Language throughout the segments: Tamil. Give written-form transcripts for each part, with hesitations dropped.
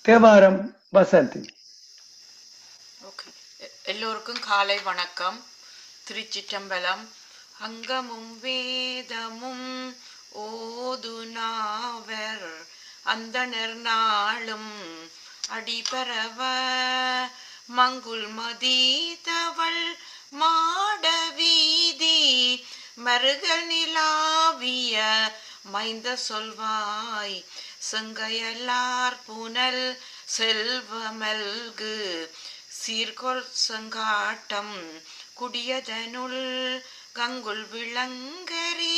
தேவாரம் வசந்தி. எல்லோருக்கும் காலை வணக்கம். திருச்சிற்றம்பலம். அங்கமும் வேதமும் ஓதுநாவர் அந்தணர் நாளும் அடிபரவ மங்குல் மதீதவள் மாட வீதி மருகல் நிலாவிய மைந்த சொல்வாய் செங்கையலார் புனல் செல்வமல்கு சீர்கொள் சங்காட்டம் குடியதனுள் கங்குல் விளங்கரி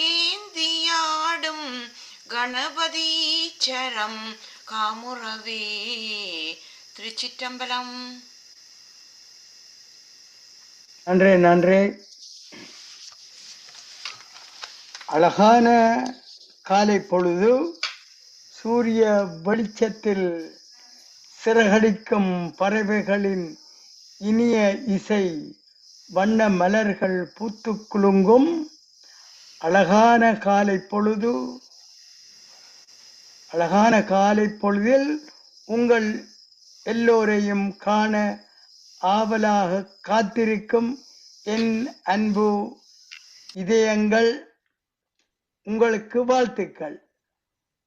ஏந்தியாடும் கணபதீச்சரம் காமுறவே. திருச்சிற்றம்பலம். நன்றே நன்றே. அழகான காலை பொழுது சூரிய வெளிச்சத்தில் சிறகடிக்கும் பறவைகளின் இனிய இசை, வண்ண மலர்கள் பூத்து குலுங்கும் அழகான காலை பொழுது. அழகான காலை பொழுதில் உங்கள் எல்லோரையும் காண ஆவலாக காத்திருக்கும் என் அன்பு இதயங்கள், உங்களுக்கு வாழ்த்துக்கள்,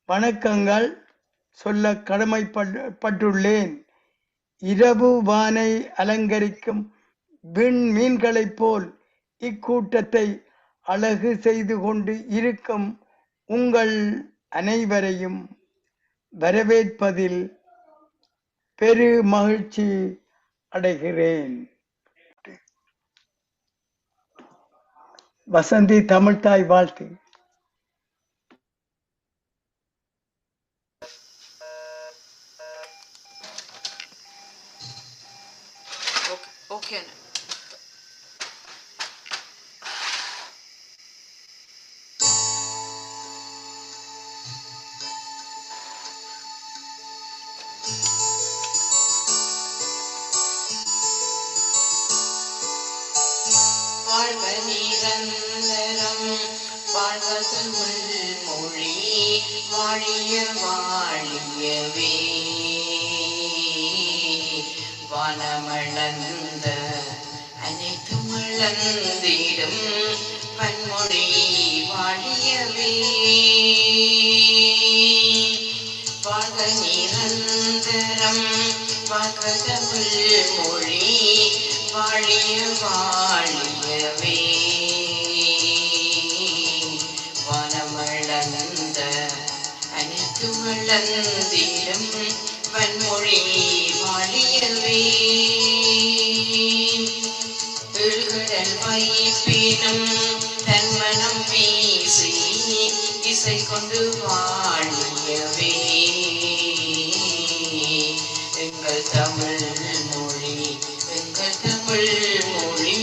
வணக்கங்கள் சொல்ல கடமைப்பட்டுள்ளேன். இரவு வானை அலங்கரிக்கும் விண்மீன்களைப் போல் இக்கூட்டத்தை அழகு செய்து கொண்டு இருக்கும் உங்கள் அனைவரையும் வரவேற்பதில் பெரு மகிழ்ச்சி அடைகிறேன். வசந்தி தமிழ்தாய் வாழ்த்து. ஓகே. வாழ்க நிரந்தரம் வாழ்க தமிழ் மொழி வாழிய வாழியவே. வானமளந்த அனைத்து மளந்திடும் பன்மொழி வாழியவே. வாழ்க நிரந்தரம் வாழ்க தமிழ் மொழி வாழிய வாழியவே. வானமளந்த அனைத்து மளந்திடும் பன்மொழி வாழியவே. எழுகடல் வைப்பினும் தன்மனம் வீசி இசை கொண்டு வாழியவே. எங்கள் தமிழ் மொழி எங்கள் தமிழ் மொழி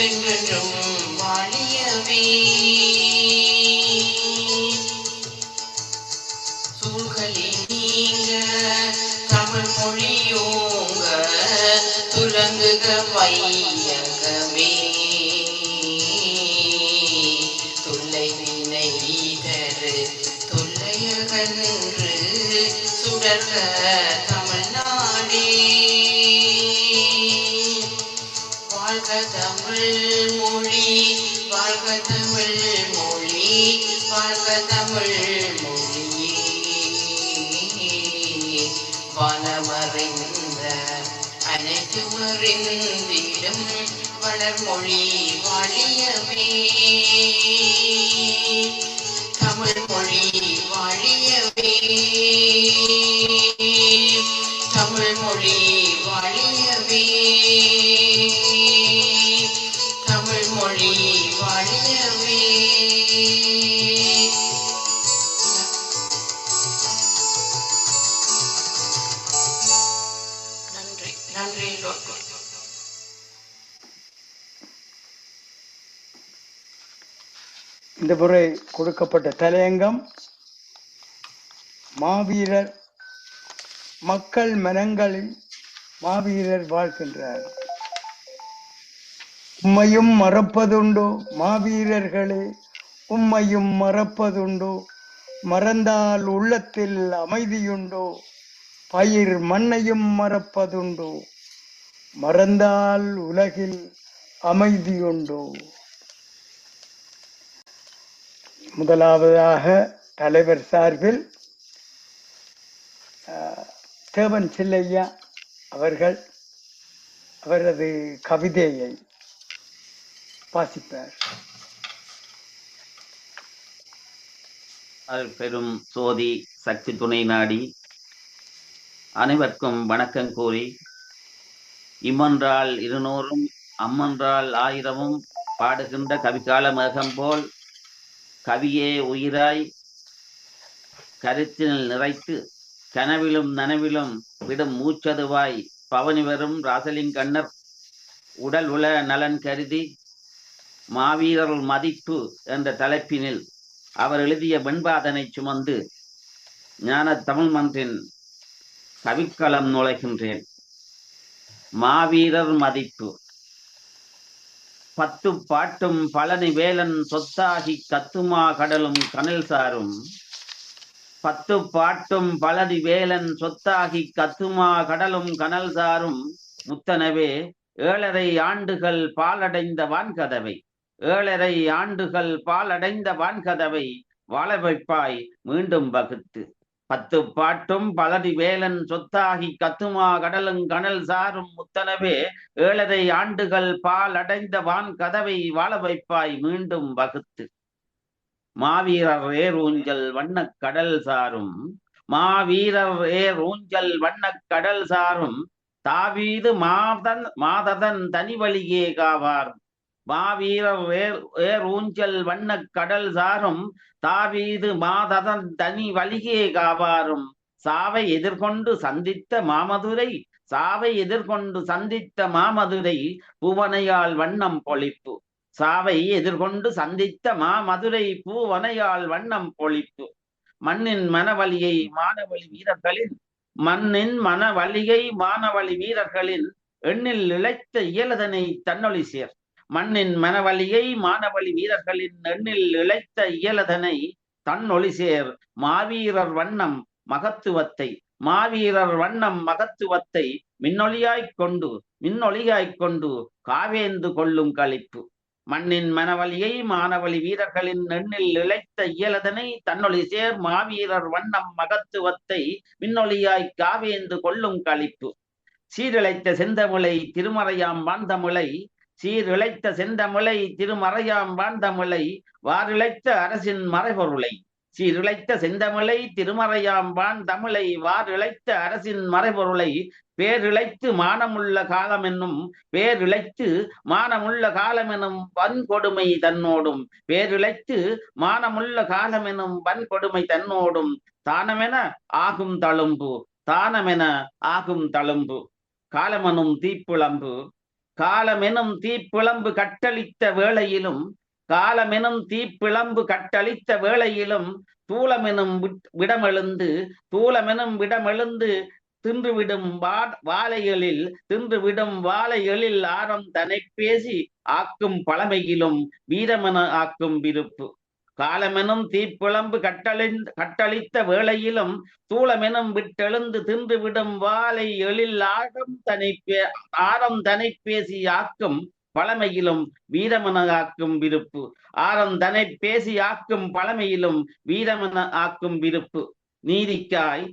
என்றும் வாழியவே. சூழ்களி நீங்க தமிழ் மொழியோங்க துலங்குக வையகமே. தொல்லை வினை தரு தொல்லையகன்று சுடர்க தமிழ்நாடே. வாழ்க தமிழ் மொழி வாழ்க தமிழ் மொழி வாழ்க தமிழ் மொழியே. வானமறிந்த அனைத்து மறிந்திடும் வளர்மொழி வாழியவே. தமிழ் மொழி வாழியவே. தமிழ் மொழி வாழியவே. தமிழ் மொழி வாழியவே. நன்றி நன்றி. இந்த முறை கொடுக்கப்பட்ட தலையங்கம் மாவீரர். மக்கள் மனங்களில் மாவீரர் வாழ்கின்றார். உம்மையும் மறப்பதுண்டோ மாவீரர்களே, உம்மையும் மறப்பதுண்டோ? மறந்தால் உள்ளத்தில் அமைதியுண்டோ? பயிர் மண்ணையும் மறப்பதுண்டோ, மறந்தால் உலகில் அமைதியுண்டோ. முதலாவதாக தலைவர் சார்பில் தேவன் சில்லையா அவர்கள் அவரது கவிதையை வாசிப்பார். பெரும் சோதி சக்தி துணை நாடி அனைவருக்கும் வணக்கம் கூறி, இம்மன்றால் 200 அம்மன்றால் 1000 பாடுகின்ற கவிகால மேகம் போல் கவியே உயிராய் கருத்தினில் நிறைத்து கனவிலும் நனவிலும் விடும் மூச்சதுவாய் பவனி வரும் ராசலிங்கண்ணர் உடல் உல நலன் கருதி மாவீரர் மதிப்பு என்ற தலைப்பினில் அவர் எழுதிய வெண்பாதனை சுமந்து ஞான தமிழ் மன்றின் கவிக்களம் நுழைகின்றேன். மாவீரர் மதிப்பு. 10 பாட்டும் பழனி வேலன் சொத்தாகி கத்துமா கடலும் கனல் சாரும். 10 பாட்டும் பழனி வேலன் சொத்தாகி கத்துமா கடலும் கனல் சாரும். முத்தனவே 7.5 ஆண்டுகள் பாலடைந்த வான்கதவை, 7.5 ஆண்டுகள் பாலடைந்த வான்கதவை வாழ வைப்பாய் மீண்டும் வகுத்து. 10 பாட்டும் பழனி வேலன் சொத்தாகி கத்துமா கடலும் கனல் சாரும். முத்தனவே 7.5 ஆண்டுகள் பாலடைந்த வான்கதவை வாழ வைப்பாய் மீண்டும் வகுத்து. மாவீரர் ஏரூஞ்சல் வண்ணக் கடல் சாரும். மாவீரர் ஏரூஞ்சல் வண்ணக் கடல் சாரும். தாவீது மாததன் தனிவழியே காவார். மாவீரர் ஏரூஞ்சல் வண்ணக் கடல் சாரும். தாவீது மாததன் தனி வழியே காவாரும். சாவை எதிர்கொண்டு சந்தித்த மாமதுரை, சாவை எதிர்கொண்டு சந்தித்த மாமதுரை பூவனையால் வண்ணம் பொழிப்பு. சாவை எதிர்கொண்டு சந்தித்த மாமதுரை பூவனையால் வண்ணம் பொழிப்பு. மண்ணின் மனவழியை மானவழி வீரர்களின், மண்ணின் மனவழியை மானவழி வீரர்களின் எண்ணில் இழைத்த இயலதனை தன்னொழி சேர். மண்ணின் மனவழியை மானவழி வீரர்களின் எண்ணில் இழைத்த இயலதனை தன்னொழி சேர். மாவீரர் வண்ணம் மகத்துவத்தை, மாவீரர் வண்ணம் மகத்துவத்தை மின்னொளியாய்க் கொண்டு காவேந்து கொள்ளும் களிப்பு. மண்ணின் மனவழியை மானவழி வீரர்களின் எண்ணில் இழைத்த இயலதனை தன்னொழி சேர். மாவீரர் வண்ணம் மகத்துவத்தை மின்னொளியாய் காவேந்து கொள்ளும் களிப்பு. சீரிழைத்த செந்தமிழை திருமறையாம் வாழ்ந்தமிழை, சீரிழைத்த செந்தமிழை திருமறையாம் வாழ்ந்தமிழை வாரிழைத்த அரசின் மறைபொருளை. சீரிழைத்த செந்தமிழை திருமறையாம் வாழ்ந்தமிழை வாரிழைத்த அரசின் மறைபொருளை. பேரிழைத்து மானமுள்ள காலம் என்னும், பேரிழைத்து மானமுள்ள காலம் எனும் வன்கொடுமை தன்னோடும், பேரிழைத்து மானமுள்ள காலம் எனும் வன்கொடுமை தன்னோடும் தானமென ஆகும் தழும்பு, தானமென ஆகும் தழும்பு. காலமெனும் தீப்புளம்பு, காலமெனும் தீப்பிளம்பு கட்டளித்த வேளையிலும், காலமெனும் தீப்பிளம்பு கட்டளித்த வேளையிலும் தூளமெனும் விடமெழுந்து, தூளமெனும் விடமெழுந்து தின்றுவிடும் வாழைகளில் ஆரம் தனை பேசி ஆக்கும் பழமையிலும் வீரமென ஆக்கும் விருப்பு. காலமெனும் தீப்பிளம்பு கட்டளித்த வேளையிலும் தூளமெனும் விட்டெழுந்து தின்றுவிடும் வாழை எழில் ஆரம் தனை பேசி ஆக்கும் பழமையிலும் வீரமென ஆக்கும் விருப்பு. ஆரம் தனை பேசி ஆக்கும் பழமையிலும் வீரமென ஆக்கும் விருப்பு. நீதிக்காய்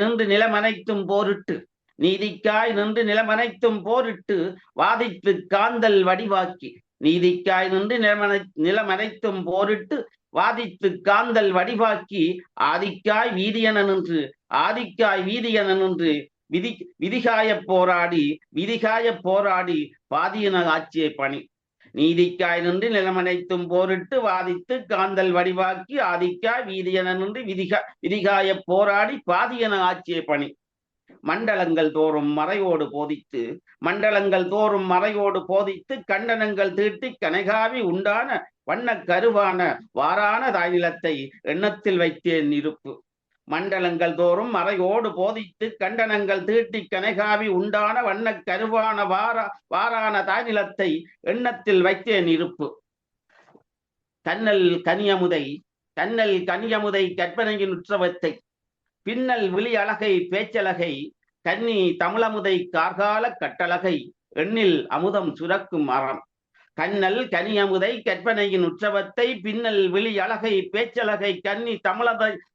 நின்று நிலமனைத்தும் போரிட்டு, நீதிக்காய் நின்று நிலமனைத்தும் போரிட்டு வாதித்து காந்தல் வடிவாக்கி. நீதிக்காய் நின்று நிலமனைத்தும் போரிட்டு வாதித்து காந்தல் வடிவாக்கி. ஆதிக்காய் வீதியென நின்று, ஆதிக்காய் வீதியென நின்று விதிகாய போராடி பாதியன ஆட்சியை பணி. நீதிக்காய் நின்று நிலமனைத்தும் போரிட்டு வாதித்து காந்தல் வடிவாக்கி. ஆதிக்காய் வீதியென நின்று விதிகாய போராடி பாதியன ஆட்சியை பணி. மண்டலங்கள் தோறும் மறையோடு போதித்து, மண்டலங்கள் தோறும் மறையோடு போதித்து கண்டனங்கள் தீட்டி கனைகாவி உண்டான வண்ணக் கருவான வாரான தாய்நிலத்தை எண்ணத்தில் வைத்தேன் இருப்பு. மண்டலங்கள் தோறும் மறையோடு போதித்து கண்டனங்கள் தீட்டி கனைகாவி உண்டான வண்ணக் கருவான வாரான தாய்நிலத்தை எண்ணத்தில் வைத்தேன் இருப்பு. தன்னல் கனியமுதை கற்பனையின் உற்சவத்தை, பின்னல் விழி அழகை பேச்சழகை கன்னி தமிழமுதை கார்கால கட்டழகை எண்ணில் அமுதம் சுரக்கும் அறம். கண்ணல் கனியமுதை கற்பனையின் உற்சவத்தை பின்னல் விழி அழகை பேச்சழகை கன்னி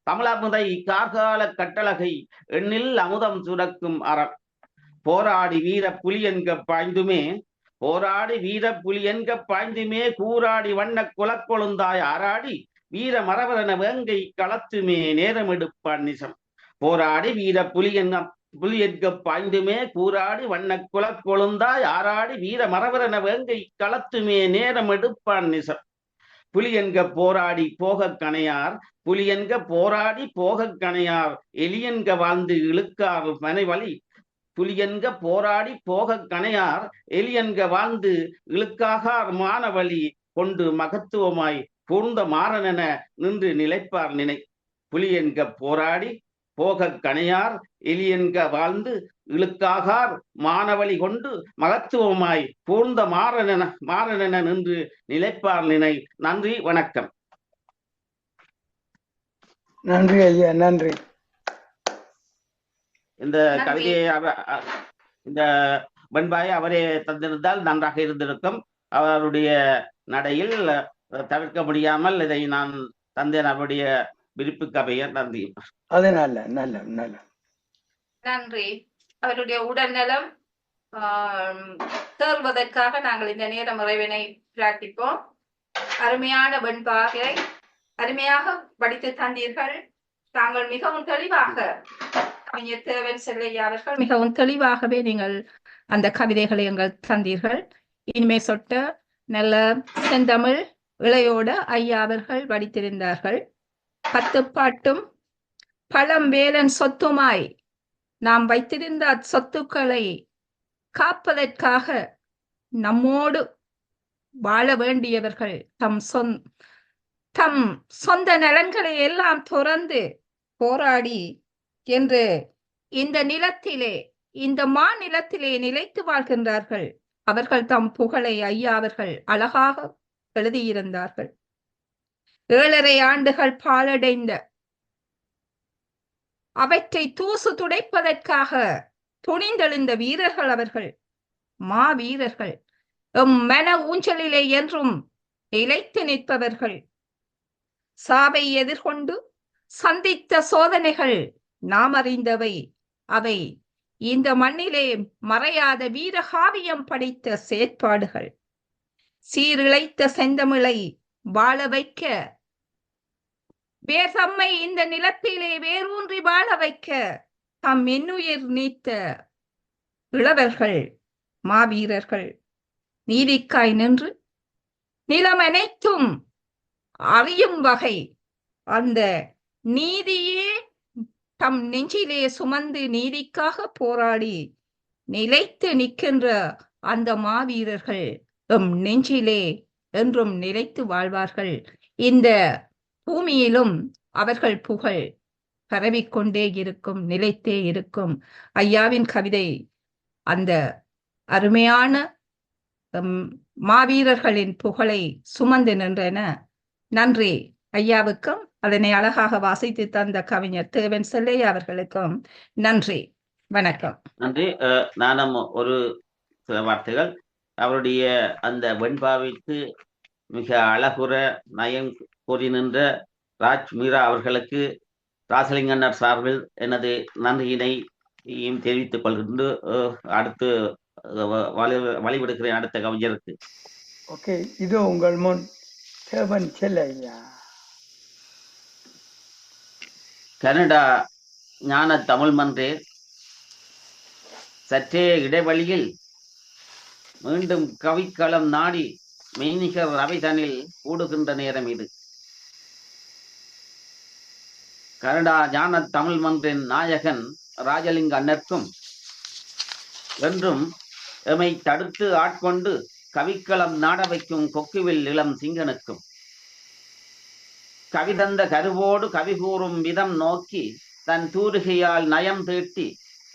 தமிழமுதை கார்கால கட்டழகை எண்ணில் அமுதம் சுரக்கும் அறம். போராடி வீர புலி என்க பாய்ந்துமே போராடி வீர புலி என்க பாய்ந்துமே கூராடி வண்ண குலக்கொழுந்தாய் ஆராடி வீர மரவரன வேங்கை களத்துமே நேரம் எடுப்பான் நிசம். போராடி வீர புலி என்க பாய்ந்துமே கூராடி வண்ண குலக்கொழுந்தாய் ஆராடி வீர மரவரன வேங்கை களத்துமே நேரம் எடுப்பான் நிசம். புலி என்க போராடி போக கணையார் புலி என்க போராடி போக கணையார் எலியன்க வாழ்ந்து இழுக்கார் மனைவழி. புலியன்க போராடி போக கணையார் எலியன்க வாழ்ந்து இழுக்காகார் மானவழி கொண்டு மகத்துவமாய் கூர்ந்த மாறனென நின்று நிலைப்பார் நினை. புலியன்க போராடி போக கணையார் எலியன்க வாழ்ந்து இழுக்காகார் மானவழி கொண்டு மகத்துவமாய் கூர்ந்த மாறனென நின்று நிலைப்பார் நினை. நன்றி, வணக்கம். நன்றி ஐயா, நன்றி. இந்த கவிதையை இந்த வெண்பாயை அவரே தந்திருந்தால் நன்றாக இருந்திருக்கும். அவருடைய நடையில் தவிர்க்க முடியாமல் இதை நான் தந்தேன். அவருடைய விருப்பு கவைய நன்றி. அது நல்ல நல்ல நல்ல நன்றி. அவருடைய உடல்நலம் தேர்வதற்காக நாங்கள் இந்த நேர இறைவனை பிரார்த்திப்போம். அருமையான வெண்பாகை அருமையாக படித்து தந்தீர்கள். தாங்கள் மிகவும் தெளிவாக கவிஞர் தேவன் செல்லையா அவர்கள் மிகவும் தெளிவாகவே நீங்கள் அந்த கவிதைகளை எங்கள் தந்தீர்கள். இனிமே சொட்ட நல்ல செந்தமிழ் இளையோட ஐயா அவர்கள் படித்திருந்தார்கள். 10 பாட்டும் பழம் வேலன் சொத்துமாய் நாம் வைத்திருந்த சொத்துக்களை காப்பதற்காக நம்மோடு வாழ வேண்டியவர்கள் தம் சொந்த நலன்களை எல்லாம் துறந்து போராடி என்று இந்த நிலத்திலே இந்த மாநிலத்திலே நிலைத்து வாழ்கின்றார்கள். அவர்கள் தம் புகழை ஐயா அவர்கள் அழகாக எழுதியிருந்தார்கள். 7.5 ஆண்டுகள் பாழடைந்த அவற்றை தூசு துடைப்பதற்காக துணிந்தெழுந்த வீரர்கள் அவர்கள், மா வீரர்கள், எம் மன ஊஞ்சலிலே என்றும் நிலைத்து நிற்பவர்கள். சாவை எதிர்கொண்டு சந்தித்த சோதனைகள் நாம் அறிந்தவை. அவை இந்த மண்ணிலே மறையாத வீரகாவியம் படைத்த செயற்பாடுகள். சீரிழைத்த செந்தமிழை வாழ வைக்க வேர் தம்மை இந்த நிலத்திலே வேரூன்றி வாழ வைக்க தம் இன்னுயிர் நீத்த இளவர்கள், மாவீரர்கள். நீதிக்காய் நின்று நிலம் அனைத்தும் அறியும் வகை அந்த நீதியே தம் நெஞ்சிலே சுமந்து நீதிக்காக போராடி நிலைத்து நிற்கின்ற அந்த மாவீரர்கள் எம் நெஞ்சிலே என்றும் நிலைத்து வாழ்வார்கள். இந்த பூமியிலும் அவர்கள் புகழ் பரவிக்கொண்டே இருக்கும், நிலைத்தே இருக்கும். ஐயாவின் கவிதை அந்த அருமையான மாவீரர்களின் புகழை சுமந்து நின்றன. நன்றி ஐயாவுக்கும், அதனை அழகாக வாசித்து தந்த கவிஞர் தேவன் செல்லையா அவர்களுக்கும் நன்றி, வணக்கம். நன்றி. நானும் ஒரு சில வார்த்தைகள். அவருடைய அந்த வெண்பாவிற்கு மிக அழகுற நயம் கூறி நின்ற ராஜ் மீரா அவர்களுக்கு ராசலிங்கண்ணர் சார்பில் எனது நன்றியினை தெரிவித்துக் கொள்கின்ற அடுத்து வழிவிடுகிறேன் அடுத்த கவிஞருக்கு. ஓகே, இதோ உங்கள் முன் தேவன் செல்லையா. கனடா ஞான தமிழ் மன்றே சற்றே இடைவெளியில் மீண்டும் கவிக்களம் நாடி மெய்நிகர் ரவிதனில் கூடுகின்ற நேரம் இது. கனடா ஞான தமிழ் மன்றின் நாயகன் ராஜலிங்க அண்ணற்கும் என்றும் எமை தடுத்து ஆட்கொண்டு கவிக்களம் நாட வைக்கும் கொக்குவில் இளம் சிங்கனுக்கும் கவிதந்த கருவோடு கவி கூறும் விதம் நோக்கி தன் தூரிகையால் நயம் தீட்டி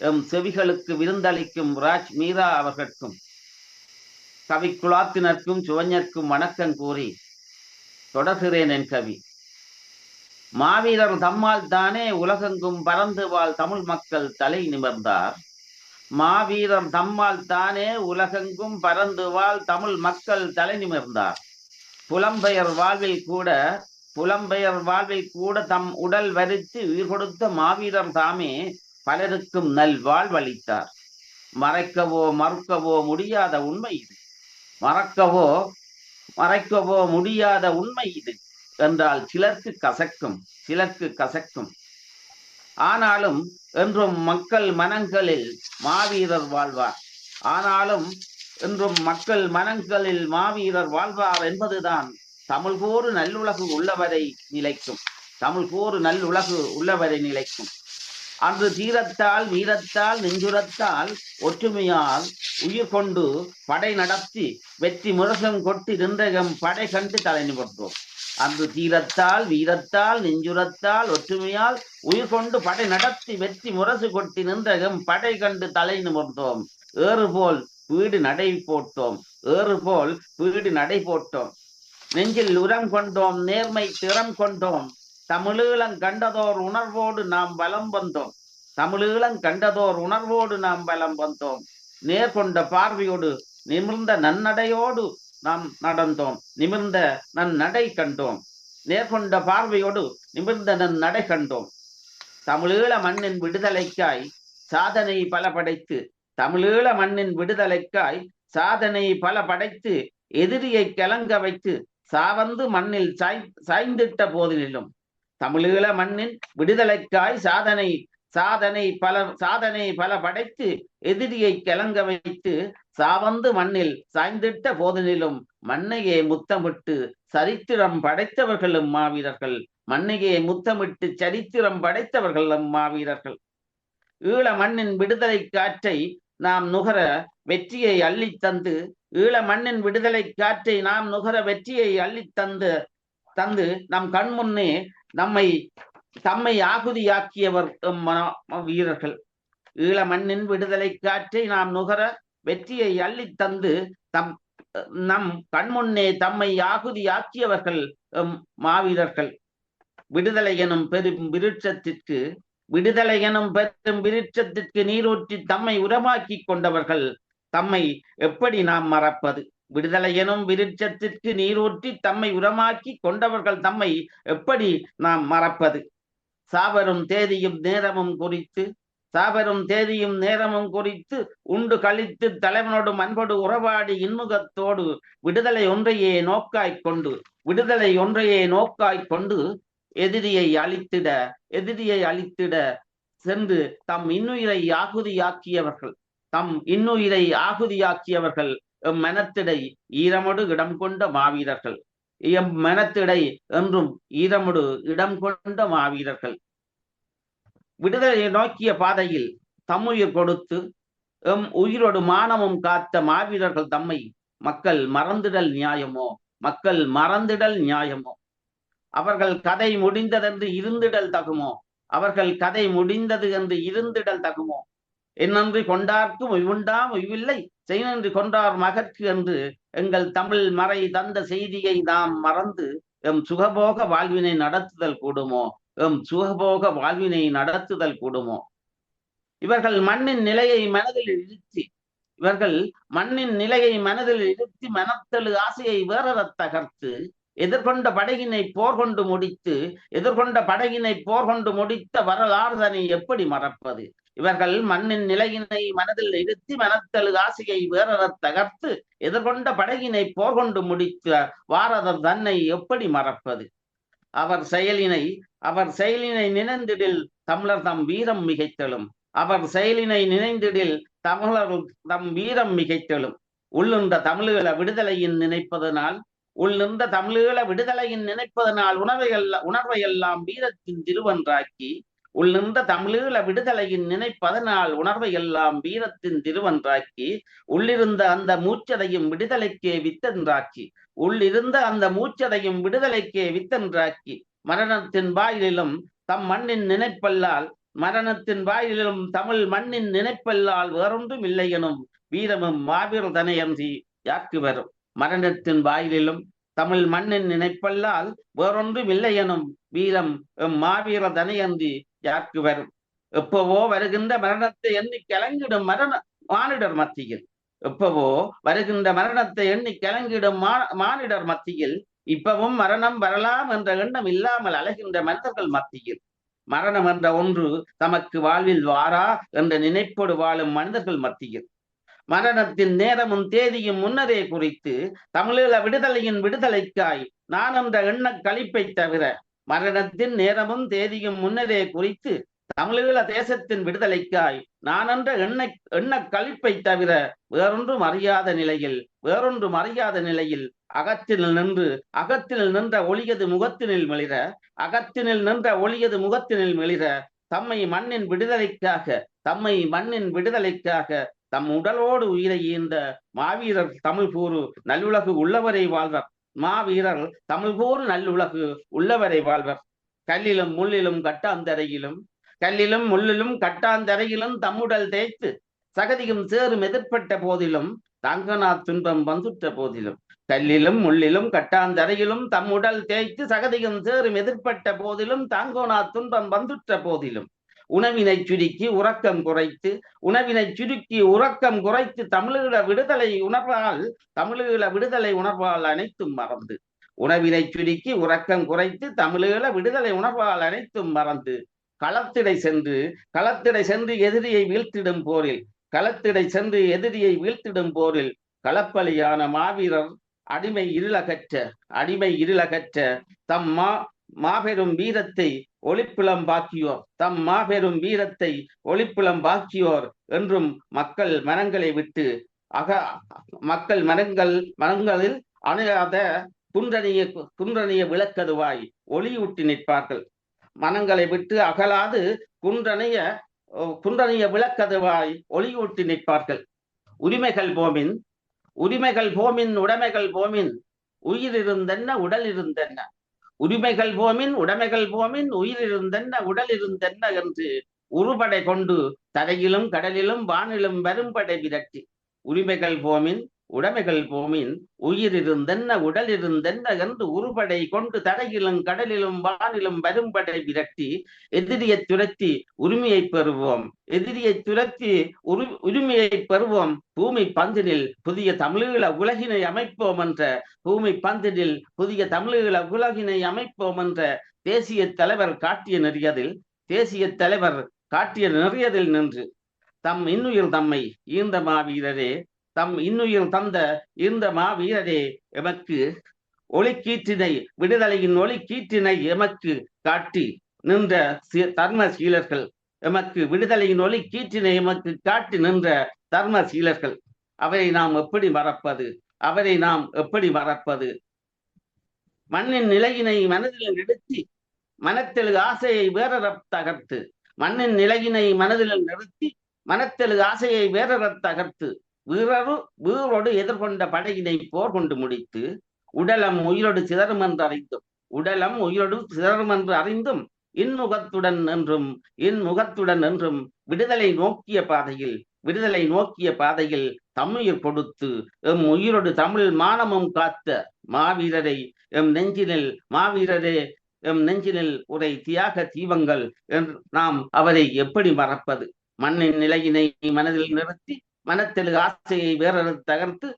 எம் செவிகளுக்கு விருந்தளிக்கும் ராஜ் மீரா அவர்களுக்கும் கவிக்குழாத்தினர்க்கும் சுவஞர்க்கும் வணக்கம் கூறி தொடர்கிறேன் என் கவி. மாவீரர் தம்மால் தானே உலகெங்கும் பறந்து வாழ் தமிழ் மக்கள் தலை நிமிர்ந்தார். மாவீரர் தம்மால் தானே உலகெங்கும் பறந்து வாழ் தமிழ் மக்கள் தலை நிமிர்ந்தார். புலம்பெயர் வாழ்வில் கூட தம் உடல் வரித்து உயிர் கொடுத்த மாவீரர் தாமே பலருக்கும் நல் வாழ்வளித்தார். மறைக்கவோ மறுக்கவோ முடியாத உண்மை இது. மறைக்கவோ முடியாத உண்மை இது என்றால் சிலருக்கு கசக்கும். ஆனாலும் என்றும் மக்கள் மனங்களில் மாவீரர் வாழ்வார் என்பதுதான் தமிழ்கோரு நல்லுலகு உள்ளவரை நிலைக்கும். அன்று தீரத்தால் வீரத்தால் நெஞ்சுரத்தால் ஒற்றுமையால் உயிர் கொண்டு படை நடத்தி வெற்றி முரசம் கொட்டி நின்றகம் படை கண்டு தலை நிமிர்ந்தோம். அன்று தீரத்தால் வீரத்தால் நெஞ்சுரத்தால் ஒற்றுமையால் உயிர் கொண்டு படை நடத்தி வெற்றி முரசு கொட்டி நின்றகம் படை கண்டு தலை நிமிர்ந்தோம். ஏறுபோல் வீடு நடை போட்டோம். நெஞ்சில் உரம் கொண்டோம், நேர்மை திறம் கொண்டோம். தமிழீழம் கண்டதோர் உணர்வோடு நாம் வலம் வந்தோம். நேர்கொண்ட பார்வையோடு நிமிர்ந்த நன்னடையோடு நாம் நடந்தோம். நன்னடை கண்டோம். தமிழீழ மண்ணின் விடுதலைக்காய் சாதனை பல படைத்து எதிரியை கலங்க வைத்து சாவந்து மண்ணில் சாய்ந்திட்ட போதிலும் தமிழீழ மண்ணின் விடுதலைக்காய் சாதனை பல படைத்து எதிரியை கலங்க வைத்து சாவந்து மண்ணில் சாய்ந்திட்ட போதிலும் மண்ணையே முத்தமிட்டு சரித்திரம் படைத்தவர்களும் மாவீரர்கள். ஈழ மண்ணின் விடுதலை காற்றை நாம் நுகர வெற்றியை அள்ளித்தந்து நம் கண்முன்னே தம்மை ஆகுதியாக்கியவர் வீரர்கள். ஈழ மண்ணின் விடுதலை காற்றை நாம் நுகர வெற்றியை அள்ளித்தந்து நம் கண்முன்னே தம்மை ஆகுதியாக்கியவர்கள் மாவீரர்கள். விடுதலை எனும் பெரும் விருட்சத்திற்கு நீரூற்றி தம்மை உரமாக்கி கொண்டவர்கள் தம்மை எப்படி நாம் மறப்பது? விடுதலை எனும் விருட்சத்திற்கு நீரூற்றி தம்மை உரமாக்கி கொண்டவர்கள் தம்மை எப்படி நாம் மறப்பது? சாவரும் தேதியும் நேரமும் குறித்து உண்டு கழித்து தலைவனோடு அன்போடு உறவாடி இன்முகத்தோடு விடுதலை ஒன்றையே நோக்காய் கொண்டு எதிரியை அழித்திட சென்று தம் இன்னுயிரை ஆகுதியாக்கியவர்கள் மனத்திடை ஈரமொடு இடம் கொண்ட மாவீரர்கள். மனத்திடை என்றும் ஈரமொடு இடம் கொண்ட மாவீரர்கள். விடுதலை நோக்கிய பாதையில் தம்முயிர் கொடுத்து உயிரோடு மானமும் காத்த மாவீரர்கள் தம்மை மக்கள் மறந்திடல் நியாயமோ? அவர்கள் கதை முடிந்தது என்று இருந்திடல் தகுமோ? என்னன்றி கொண்டார்க்கும் உய்வுண்டாம் உய்வில்லை செய்நன்றி கொண்டார் மகற்கு என்று எங்கள் தமிழ் மறை தந்த செய்தியை நாம் மறந்து சுகபோக வாழ்வினை நடத்துதல் கூடுமோ? இவர்கள் மண்ணின் நிலையை மனதில் இருத்தி மனத்தெழு ஆசையை வேறறத் தகர்த்து எதிர்கொண்ட படகினை போர் கொண்டு முடித்த வரலாறுதனை எப்படி மறப்பது? இவர்கள் மண்ணின் நிலையினை மனதில் இருத்தி மனத்தெழு ஆசையை வேறறத் தகர்த்து எதிர்கொண்ட படகினை போர் கொண்டு முடித்த வாரதர் தன்னை எப்படி மறப்பது? அவர் செயலினை நினைந்திடில் தமிழர் தம் வீரம் மிகைத்தெழும். உள்ளின்ற தமிழீழ விடுதலையின் நினைப்பதனால் உணர்வையெல்லாம் வீரத்தின் திருவன்றாக்கி உள்ளிருந்த அந்த மூச்சதையும் விடுதலைக்கே வித்தென்றாக்கி மரணத்தின் வாயிலும் தமிழ் மண்ணின் நினைப்பல்லால் வேறொன்றும் இல்லை எனும் வீரமும் மாவீரர் தனையன்றி யாக்கு வரும். மரணத்தின் வாயிலிலும் தமிழ் மண்ணின் நினைப்பல்லால் வேறொன்றும் இல்லை எனும் வீரம் மாவீர தனையந்தி யாருக்கு வரும். எப்பவோ வருகின்ற மரணத்தை எண்ணி கலங்கிடும் மானிடர் மத்தியில், எப்பவோ வருகின்ற மரணத்தை எண்ணி கலங்கிடும் மானிடர் மத்தியில், இப்பவும் மரணம் வரலாம் என்ற எண்ணம் இல்லாமல் அலைகின்ற மனிதர்கள் மத்தியில், மரணம் என்ற ஒன்று தமக்கு வாழ்வில் வாரா என்ற நினைப்போடு வாழும் மனிதர்கள் மத்தியில், மரணத்தின் நேரமும் தேதியும் முன்னரே குறித்து தமிழீழ விடுதலையின் விடுதலைக்காய் நான் என்ற எண்ண கழிப்பை தவிர, மரணத்தின் நேரமும் தேதியும் முன்னரே குறித்து தமிழீழ தேசத்தின் விடுதலைக்காய் நான் என்ற எண்ண கழிப்பை தவிர வேறொன்றும் அறியாத நிலையில் அகத்தினில் நின்ற ஒளியது முகத்தினில் மெளிர, அகத்தினில் நின்ற ஒளியது முகத்தினில் மெளிர, தம்மை மண்ணின் விடுதலைக்காக தம் உடலோடு உயிரை ஈந்த மாவீரர் தமிழ் கூறு நல்லுலகு உள்ளவரை வாழ்வர். மாவீரர் தமிழ் கூறு நல்லுலகு உள்ளவரை வாழ்வர். கல்லிலும் முள்ளிலும் கட்டாந்தரையிலும் தம்முடல் தேய்த்து சகதியும் சேரும் எதிர்பட்ட போதிலும் தாங்கனா துன்பம் வந்துற்ற போதிலும், கல்லிலும் முள்ளிலும் கட்டாந்தரையிலும் தம்முடல் தேய்த்து சகதியும் சேரும் எதிர்பட்ட போதிலும் தாங்கோனா துன்பம் வந்துற்ற போதிலும், உணவினை சுருக்கி உறக்கம் குறைத்து தமிழீழ விடுதலை உணர்வால் அனைத்தும் மறந்து, உணவினை சுருக்கி உறக்கம் குறைத்து தமிழீழ விடுதலை உணர்வால் அனைத்தும் மறந்து, களத்திடை சென்று எதிரியை வீழ்த்திடும் போரில் களப்பலியான மாவீரர் அடிமை இருளகற்ற தம் மாபெரும் வீரத்தை ஒளிப்புலம்பாக்கியோர் என்றும் மக்கள் மனங்களில் அணையாத குன்றணிய விளக்கதுவாய் ஒளியூட்டி நிற்பார்கள். மனங்களை விட்டு அகலாது குன்றணிய விளக்கதுவாய் ஒளியூட்டி நிற்பார்கள். உரிமைகள் போமின் உடைமைகள் போமின் உயிரிருந்தென்ன உடல் இருந்தென்ன, உரிமைகள் போமின் உடைமைகள் போமின் உயிரிருந்தென்ன உடல் இருந்தென்ன என்று உருபடை கொண்டு தரையிலும் கடலிலும் வானிலும் வரும்படை விரட்டி, உரிமைகள் போமின் உடைமைகள் போமின் உயிரிருந்தென்ன உடல் இருந்தென்ன என்று உருபடை கொண்டு தரையிலும் கடலிலும் வானிலும் வரும்படை விரட்டி, எதிரியை துரத்தி உரிமையை பெறுவோம் பூமி பந்தினில் புதிய தமிழீழ உலகினை அமைப்போம் என்ற தேசிய தலைவர் காட்டிய நெறியதில் நின்று தம் இன்னுயிர் தம்மை ஈந்த மாவீரரே, தம் இன்னுயிர் தந்த ஈந்த மாவீரரே, எமக்கு ஒளிக்கீற்றினை விடுதலையின் ஒளிக்கீற்றினை எமக்கு காட்டி நின்ற தர்மசீலர்கள், எமக்கு விடுதலையின் ஒளிக்கீற்றினை எமக்கு காட்டி நின்ற தர்மசீலர்கள், அவரை நாம் எப்படி மறப்பது? மண்ணின் நிலையினை மனதில் நிறுத்தி மனத்தெழு ஆசையை வேறறத் தகர்த்து, மண்ணின் நிலையினை மனதில் நிறுத்தி மனத்தெழு ஆசையை வேறறத் தகர்த்து, வீரோடு எதிர்கொண்ட படையினை போர் கொண்டு முடித்து, உடலம் உயிரோடு சிதறும் என்று அறிந்தும் இன்முகத்துடன் என்றும் விடுதலை நோக்கிய பாதையில் தம்முயிர் கொடுத்து எம் உயிரோடு தமிழ் மானமும் காத்த மாவீரரை எம் நெஞ்சினில் உரை தியாக தீபங்கள் என்று நாம் அவரை எப்படி மறப்பது? மண்ணின் நிலையினை மனதில் நிறுத்தி மனத்தெழு ஆசையை வேறறுத்து தகர்த்து,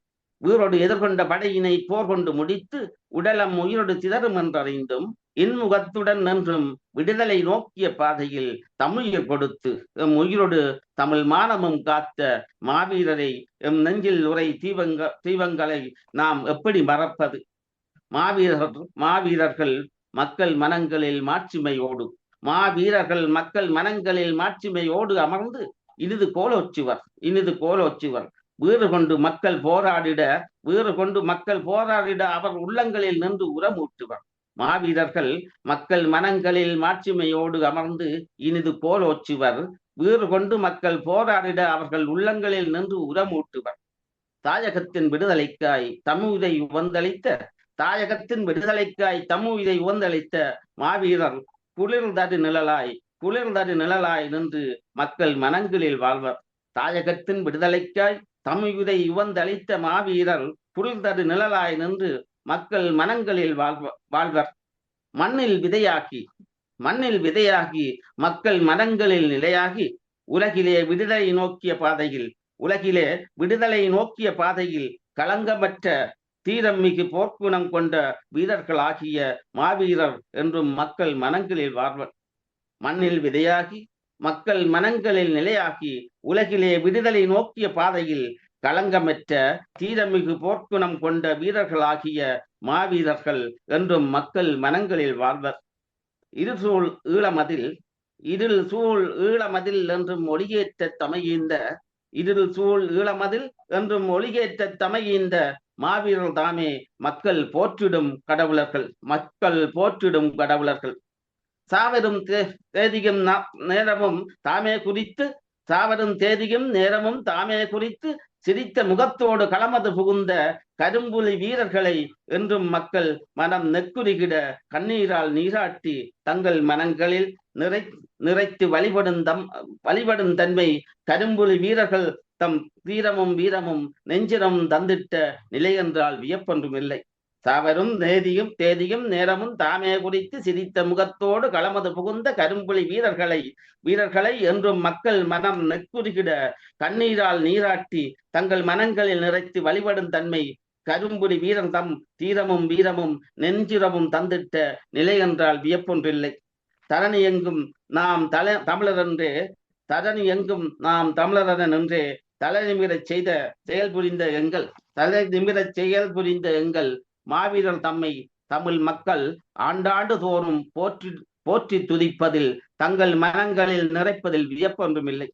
வீரோடு எதிர்கொண்ட படையினை போர் கொண்டு முடித்து, உடலம் உயிரோடு சிதறும் என்றறிந்தும் இன்முகத்துடன் என்றும் விடுதலை நோக்கிய பாதையில் தம்முயிர் கொடுத்து எம் உயிரோடு தமிழ் மானமும் காத்த மாவீரரை எம் நெஞ்சில் உரை தீபங்களை நாம் எப்படி மறப்பது? மாவீரர்கள் மக்கள் மனங்களில் மாட்சிமையோடு அமர்ந்து இனிது கோலோச்சுவர் வீறு கொண்டு மக்கள் போராடிட அவர் உள்ளங்களில் நின்று உரமூட்டுவர். மாவீரர்கள் மக்கள் மனங்களில் மாட்சிமையோடு அமர்ந்து இனிது கோலோச்சுவர் வீறு கொண்டு மக்கள் போராடிட அவர்கள் உள்ளங்களில் நின்று உரமூட்டுவர். தாயகத்தின் விடுதலைக்காய் தம்முயிரை உவந்தளித்த மாவீரர் குளிர்தரு நிழலாய் நின்று மக்கள் மனங்களில் வாழ்வர். தாயகத்தின் விடுதலைக்காய் தம்முயிரை உவந்தளித்த மாவீரர் குளிர்தரு நிழலாய் நின்று மக்கள் மனங்களில் வாழ்வர். மண்ணில் விதையாகி மக்கள் மனங்களில் நிலையாகி உலகிலே விடுதலை நோக்கிய பாதையில் களங்கமற்ற தீரம்மிகு போர்க்குணம் கொண்ட வீரர்களாகிய மாவீரர் என்றும் மக்கள் மனங்களில் வாழ்வர். மண்ணில் விதையாகி மக்கள் மனங்களில் நிலையாகி உலகிலே விடுதலை நோக்கிய பாதையில் களங்கமற்ற தீரமிகு போர்க்குணம் கொண்ட வீரர்களாகிய மாவீரர்கள் என்றும் மக்கள் மனங்களில் வாழ்வர். இருள் சூழ் ஈழமதில் என்றும் ஒளியேற்ற தமையீந்த மாவீரர் தாமே மக்கள் போற்றிடும் கடவுளர்கள். சாவரும் தேதியும் நேரமும் தாமே குறித்து சிரித்த முகத்தோடு களமது புகுந்த கரும்புலி வீரர்களை என்றும் மக்கள் மனம் நெக்குருகிட கண்ணீரால் நீராட்டி தங்கள் மனங்களில் நிறைத்து வழிபடும் தன்மை கரும்புலி வீரர்கள் தம் வீரமும் நெஞ்சிரம் தந்திட்ட நிலை என்றால் வியப்பொன்றுமில்லை. சாவரும் தேதியும் நேரமும் தாமே குறித்து சிரித்த முகத்தோடு களமது புகுந்த கரும்புலி வீரர்களை என்றும் மக்கள் மனம் நெக்குருகிட கண்ணீரால் நீராட்டி தங்கள் மனங்களில் நிறைத்து வழிபடும் தன்மை கரும்புலி வீரர் தம் வீரமும் நெஞ்சிரமும் தந்திட்ட நிலை என்றால் வியப்பொன்றில்லை. தரணி எங்கும் நாம் தமிழரென நின்றே தலை நிமிரச் செயல் புரிந்த எங்கள் மாவீரர் தம்மை தமிழ் மக்கள் ஆண்டாண்டு தோறும் போற்றி துதிப்பதில் தங்கள் மனங்களில் நிறைப்பதில் வியப்பொன்றுமில்லை.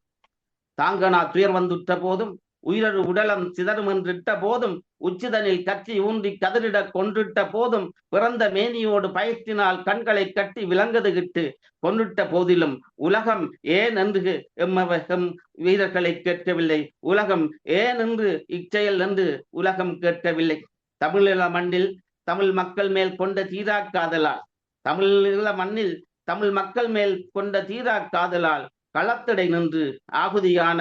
தாங்கனா துயர் வந்துற்ற போதும் உயிரறு உடலம் சிதறும் என்றிட்ட போதும் உச்சிதனில் கட்சி ஊன்றி கதறிட கொன்றிட்ட போதும் பிறந்த மேனியோடு பயத்தினால் கண்களை கட்டி விளங்குதுகிட்டு கொன்றிட்ட போதிலும் உலகம் ஏன் என்று எம் வீரர்களை கேட்கவில்லை. உலகம் ஏன் என்று இச்செயல் என்று உலகம் கேட்கவில்லை. தமிழீழ மண்ணில் தமிழ் மக்கள் மேல் கொண்ட தீரா காதலால் களத்தடை நின்று ஆகுதியான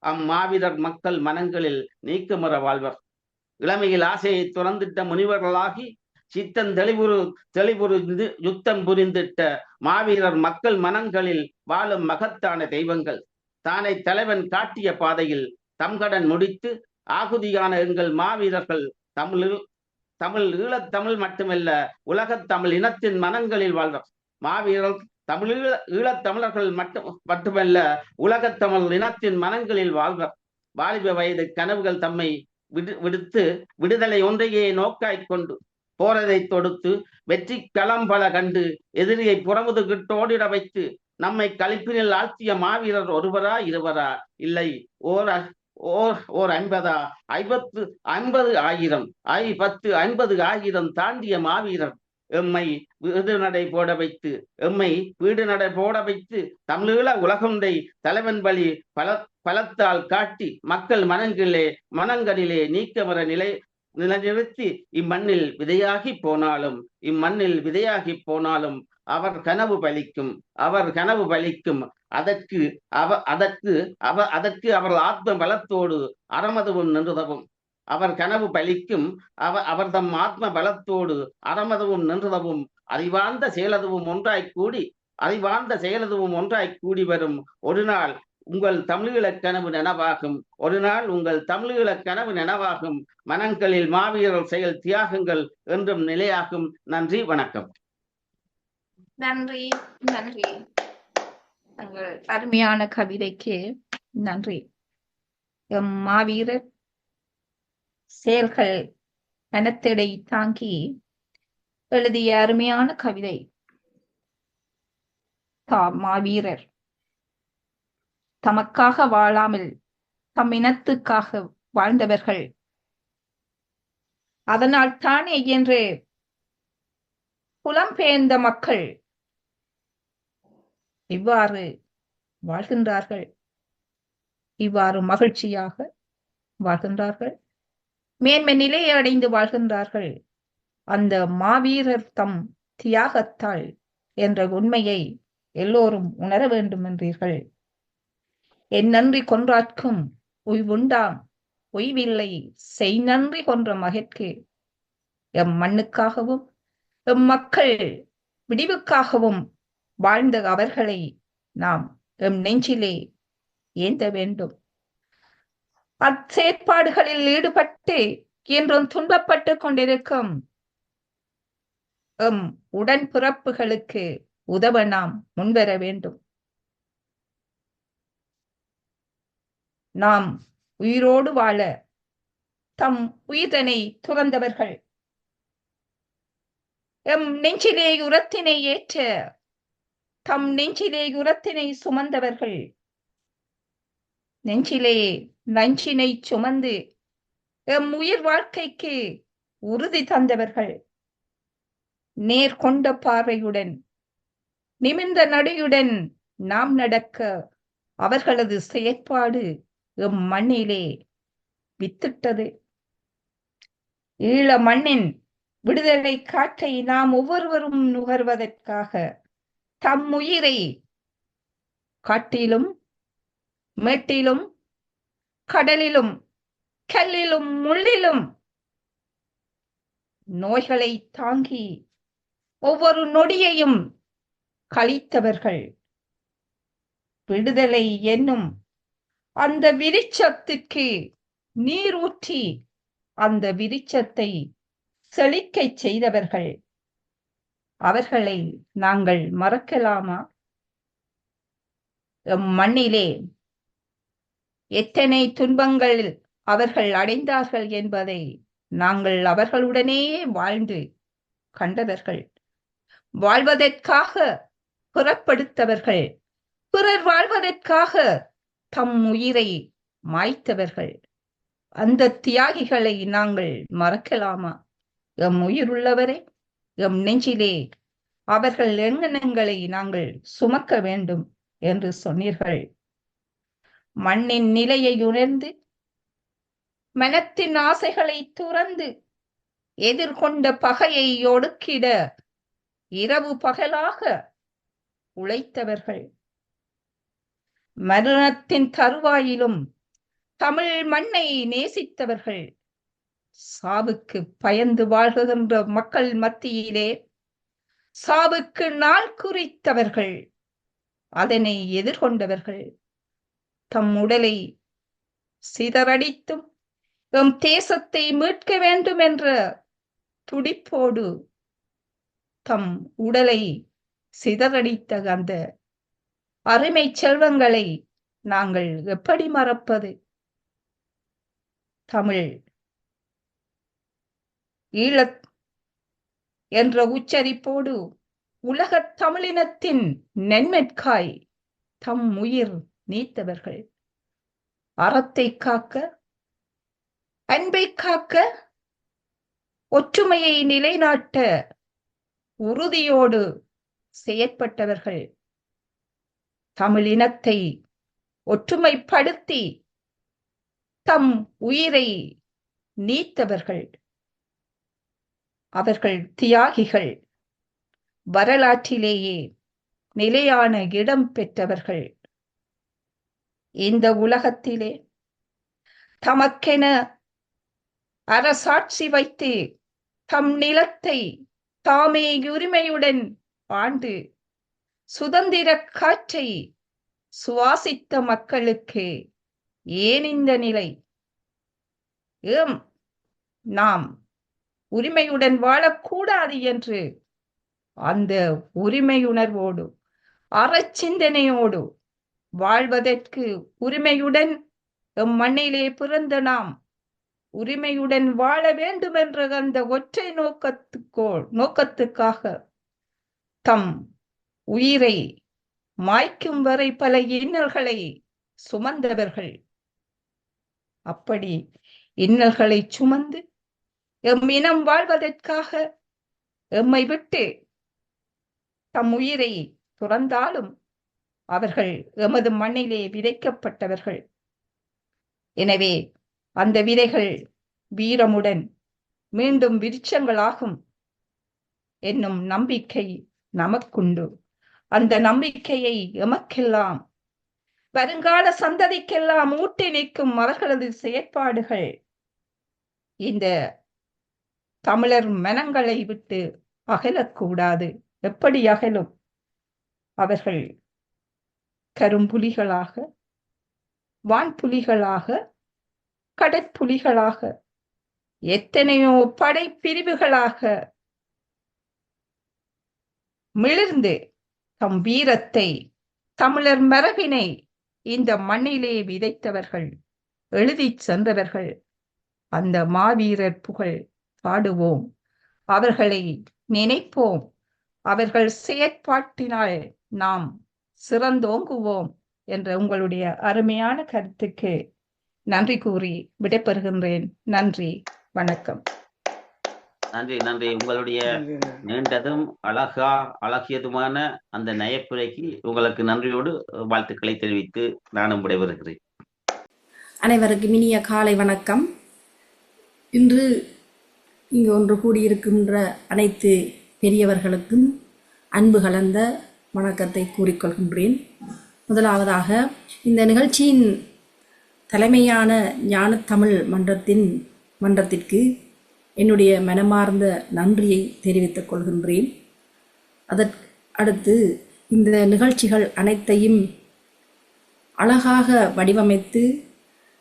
அம்மாவீரர் மக்கள் மனங்களில் நீக்கமற வாழ்வர். இளமையில் ஆசையை துறந்திட்ட முனிவர்களாகி சித்தன் தெளிவுறு யுத்தம் புரிந்திட்ட மாவீரர் மக்கள் மனங்களில் வாழும் மகத்தான தெய்வங்கள். தானே தலைவன் காட்டிய பாதையில் தம்கடன் முடித்து ஆகுதியான எங்கள் மாவீரர்கள் ஈழத்தமிழ் மட்டுமல்ல உலகத் தமிழ் இனத்தின் மனங்களில் வாழ்வர். மாவீரர் ஈழத்தமிழர்கள் மட்டுமல்ல உலகத்தமிழ் இனத்தின் மனங்களில் வாழ்வர். வாலிப வயது கனவுகள் தம்மை விடுத்து விடுதலை ஒன்றையே நோக்காய்க் கொண்டு போரதை தொடுத்து வெற்றி களம் பல கண்டு எதிரியை புறமுது கிட்டோடிட வைத்து நம்மை களிப்பினில் ஆழ்த்திய மாவீரர் ஒருவரா இருவரா இல்லை ஓர் 50,000 தாண்டிய மாவீரர் எம்மை வீடு நடை போட வைத்து தமிழீழ உலகொன்றை தலைவன் வழி பலத்தால் காட்டி மக்கள் மனங்களிலே நீக்கமர நிலைநிறுத்தி இம்மண்ணில் விதையாகி போனாலும் அவர் கனவு பலிக்கும். அதற்கு அவர் ஆத்ம பலத்தோடு அறமதுவும் நின்றுதவும். அவர் கனவு பலிக்கும் அவர் தம் ஆத்ம பலத்தோடு அறமதுவும் நின்றுதவும். அறிவார்ந்த செயலதுவும் ஒன்றாய் கூடி வரும். ஒரு நாள் உங்கள் தமிழீழக் கனவு நனவாகும். மனங்களில் மாவீரர் செயல் தியாகங்கள் என்றும் நிலையாகும். நன்றி, வணக்கம். நன்றி. தங்கள் அருமையான கவிதைக்கு நன்றி. எம் மாவீரர் செயல்கள் கனத்தெடை தாங்கி எழுதிய அருமையான கவிதை. மாவீரர் தமக்காக வாழாமல் தம் இனத்துக்காக வாழ்ந்தவர்கள். அதனால் தானே என்று புலம்பெயர்ந்த மக்கள் இவ்வாறு வாழ்கின்றார்கள், இவ்வாறு மகிழ்ச்சியாக வாழ்கின்றார்கள், மேன்மை நிலையை அடைந்து வாழ்கின்றார்கள். அந்த மாவீரர் தம் தியாகத்தால் என்ற உண்மையை எல்லோரும் உணர வேண்டும் என்றீர்கள். என் நன்றி கொன்றார்க்கும் உய்வுண்டாம், உய்வில்லை செய் நன்றி கொன்ற மகற்கு எம் மண்ணுக்காகவும் எம் மக்கள் விடிவுக்காகவும் வாழ்ந்த அவர்களை நாம் எம் நெஞ்சிலே ஏந்த வேண்டும். அச்செயற்பாடுகளில் ஈடுபட்டு இன்றும் துன்பப்பட்டு கொண்டிருக்கும் எம் உடன்பிறப்புகளுக்கு உதவ நாம் முன்வர வேண்டும். நாம் உயிரோடு வாழ தம் உயிரினை துறந்தவர்கள், எம் நெஞ்சிலே உரத்தினை ஏற்ற தம் நெஞ்சிலே உரத்தினை சுமந்தவர்கள், நெஞ்சிலே நஞ்சினை சுமந்து எம் உயிர் வாழ்க்கைக்கு உறுதி தந்தவர்கள், நேர்கொண்ட பார்வையுடன் நிமிர்ந்த நடையுடன் நாம் நடக்க அவர்களது செயற்பாடு எம் மண்ணிலே வித்திட்டது. ஈழ மண்ணின் விடுதலை காற்றை நாம் ஒவ்வொருவரும் நுகர்வதற்காக தம் உயிரை காட்டிலும் மேட்டிலும் கடலிலும் கல்லிலும் முள்ளிலும் நோய்களை தாங்கி ஒவ்வொரு நொடியையும் கழித்தவர்கள். விடுதலை என்னும் அந்த விருட்சத்திற்கு நீர் ஊற்றி அந்த விருட்சத்தை செழிக்கச் செய்தவர்கள். அவர்களை நாங்கள் மறக்கலாமா? எம் மண்ணிலே எத்தனை துன்பங்கள் அவர்கள் அடைந்தார்கள் என்பதை நாங்கள் அவர்களுடனே வாழ்ந்து கண்டவர்கள். வாழ்வதற்காக புறப்படுத்தவர்கள், பிறர் வாழ்வதற்காக தம் உயிரை மாய்த்தவர்கள். அந்த தியாகிகளை நாங்கள் மறக்கலாமா? எம் உயிர் உள்ளவரை எம் நெஞ்சிலே அவர்கள் எண்ணங்களை நாங்கள் சுமக்க வேண்டும் என்று சொன்னீர்கள். மண்ணின் நிலையை உணர்ந்து மனத்தின் ஆசைகளை துறந்து எதிர்கொண்ட பகையை ஒடுக்கிட இரவு பகலாக உழைத்தவர்கள். மரணத்தின் தருவாயிலும் தமிழ் மண்ணை நேசித்தவர்கள். சாவுக்கு பயந்து வாழ்கின்ற மக்கள் மத்தியிலே சாவுக்கு நாள் குறித்தவர்கள். அதனை எதிர்கொண்டவர்கள். தம் உடலை சிதறடித்தும் எம் தேசத்தை மீட்க வேண்டும் என்ற துடிப்போடு தம் உடலை சிதறடித்த அந்த அருமை செல்வங்களை நாங்கள் எப்படி மறப்பது? தமிழ் ஈழ என்ற உச்சரிப்போடு உலகத் தமிழினத்தின் நன்மைக்காய் தம் உயிர் நீத்தவர்கள். அறத்தை காக்க, அன்பை காக்க, ஒற்றுமையை நிலைநாட்ட உறுதியோடு செயற்பட்டவர்கள். தமிழினத்தை ஒற்றுமைப்படுத்தி தம் உயிரை நீத்தவர்கள். அவர்கள் தியாகிகள். வரலாற்றிலேயே நிலையான இடம் பெற்றவர்கள். இந்த உலகத்திலே தமக்கென அரசாட்சி வைத்து தம் நிலத்தை தாமே உரிமையுடன் ஆண்டு சுதந்திர காற்றை சுவாசித்த மக்களுக்கு ஏன் இந்த நிலை? ஏம் நாம் உரிமையுடன் வாழக்கூடாது என்று அந்த உரிமையுணர்வோடு அறச்சிந்தனையோடு வாழ்வதற்கு உரிமையுடன் எம் மண்ணிலே பிறந்த நாம் உரிமையுடன் வாழ வேண்டும் என்ற அந்த ஒற்றை நோக்கத்துக்காக தம் உயிரை மாய்க்கும் வரை பல இன்னல்களை சுமந்தவர்கள். அப்படி இன்னல்களை சுமந்து எம் இனம் வாழ்வதற்காக எம்மை விட்டு தம் உயிரை துறந்தாலும் அவர்கள் எமது மண்ணிலே விதைக்கப்பட்டவர்கள். எனவே அந்த விதைகள் வீரமுடன் மீண்டும் விருட்சங்களாகும் என்னும் நம்பிக்கை நமக்குண்டு. அந்த நம்பிக்கையை எமக்கெல்லாம் வருங்கால சந்ததிக்கெல்லாம் ஊட்டி நிற்கும் அவர்களது செயற்பாடுகள் இந்த தமிழர் மனங்களை விட்டு அகலக்கூடாது. எப்படி அகலும்? அவர்கள் கரும்புலிகளாக, வான்புலிகளாக, கடற்புலிகளாக, எத்தனையோ படைப்பிரிவுகளாக மிளிர்ந்து தம் வீரத்தை, தமிழர் மரபினை இந்த மண்ணிலே விதைத்தவர்கள், எழுதிச் சென்றவர்கள். அந்த மாவீரர் புகழ் பாடுவோம், அவர்களை நினைப்போம், அவர்கள் செயற்பாட்டினால் நாம் சிறந்தோங்குவோம் என்ற உங்களுடைய அருமையான கருத்துக்கு நன்றி கூறி விடைபெறுகின்றேன். நன்றி, வணக்கம். நன்றி. உங்களுடைய நீண்டதும் அழகியதுமான அந்த நயப்புரைக்கு உங்களுக்கு நன்றியோடு வாழ்த்துக்களை தெரிவித்து நானும் விடைபெறுகிறேன். அனைவருக்கும் இனிய காலை வணக்கம். இன்று இங்கு ஒன்று கூடியிருக்கின்ற அனைத்து பெரியவர்களுக்கும் அன்பு கலந்த வணக்கத்தை கூறிக்கொள்கின்றேன். முதலாவதாக இந்த நிகழ்ச்சியின் தலைமையான ஞானத்தமிழ் மன்றத்திற்கு என்னுடைய மனமார்ந்த நன்றியை தெரிவித்துக் கொள்கின்றேன். அடுத்து இந்த நிகழ்ச்சிகள் அனைத்தையும் அழகாக வடிவமைத்து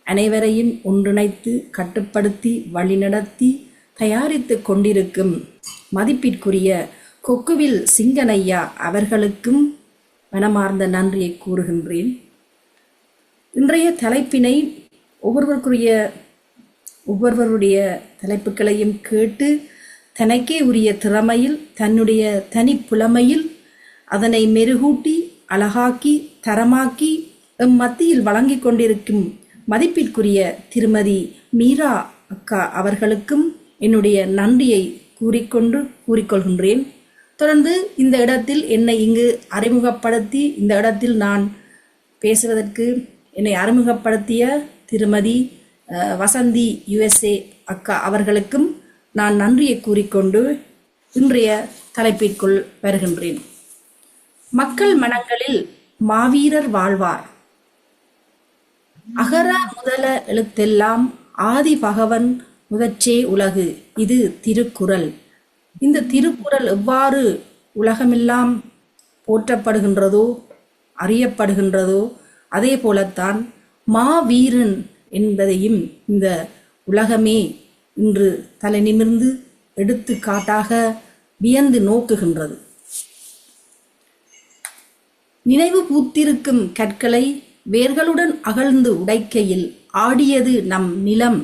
அனைவரையும் ஒன்றிணைத்து கட்டுப்படுத்தி வழிநடத்தி தயாரித்து கொண்டிருக்கும் மதிப்பிற்குரிய கொக்குவில் சிங்கனையா அவர்களுக்கும் மனமார்ந்த நன்றியை கூறுகின்றேன். இன்றைய தலைப்பினை ஒவ்வொருவருடைய தலைப்புகளையும் கேட்டு தனக்கே உரிய திறமையில் தன்னுடைய தனிப்புலமையில் அதனை மெருகூட்டி அழகாக்கி தரமாக்கி மத்தியில் வழங்கிக் கொண்டிருக்கும் மதிப்பிற்குரிய திருமதி மீரா அக்கா அவர்களுக்கும் என்னுடைய நன்றியை கூறிக்கொள்கின்றேன். தொடர்ந்து இந்த இடத்தில் என்னை இங்கு அறிமுகப்படுத்தி இந்த இடத்தில் நான் பேசுவதற்கு என்னை அறிமுகப்படுத்திய திருமதி வசந்தி USA அக்கா அவர்களுக்கும் நான் நன்றியை கூறிக்கொண்டு இன்றைய தலைப்பிற்குள் வருகின்றேன். மக்கள் மனங்களில் மாவீரர் வாழ்வார். அகர முதல எழுத்தெல்லாம் ஆதி பகவன் முதற்றே உலகு. இது திருக்குறள். இந்த திருக்குறள் எவ்வாறு உலகமெல்லாம் போற்றப்படுகின்றதோ அறியப்படுகின்றதோ அதே போலத்தான் மாவீரன் என்பதையும் இந்த உலகமே இன்று தலை நிமிர்ந்து எடுத்துக்காட்டாக வியந்து நோக்குகின்றது. நினைவு பூத்திருக்கும் கற்களை வேர்களுடன் அகழ்ந்து உடைக்கையில் ஆடியது நம் நிலம்.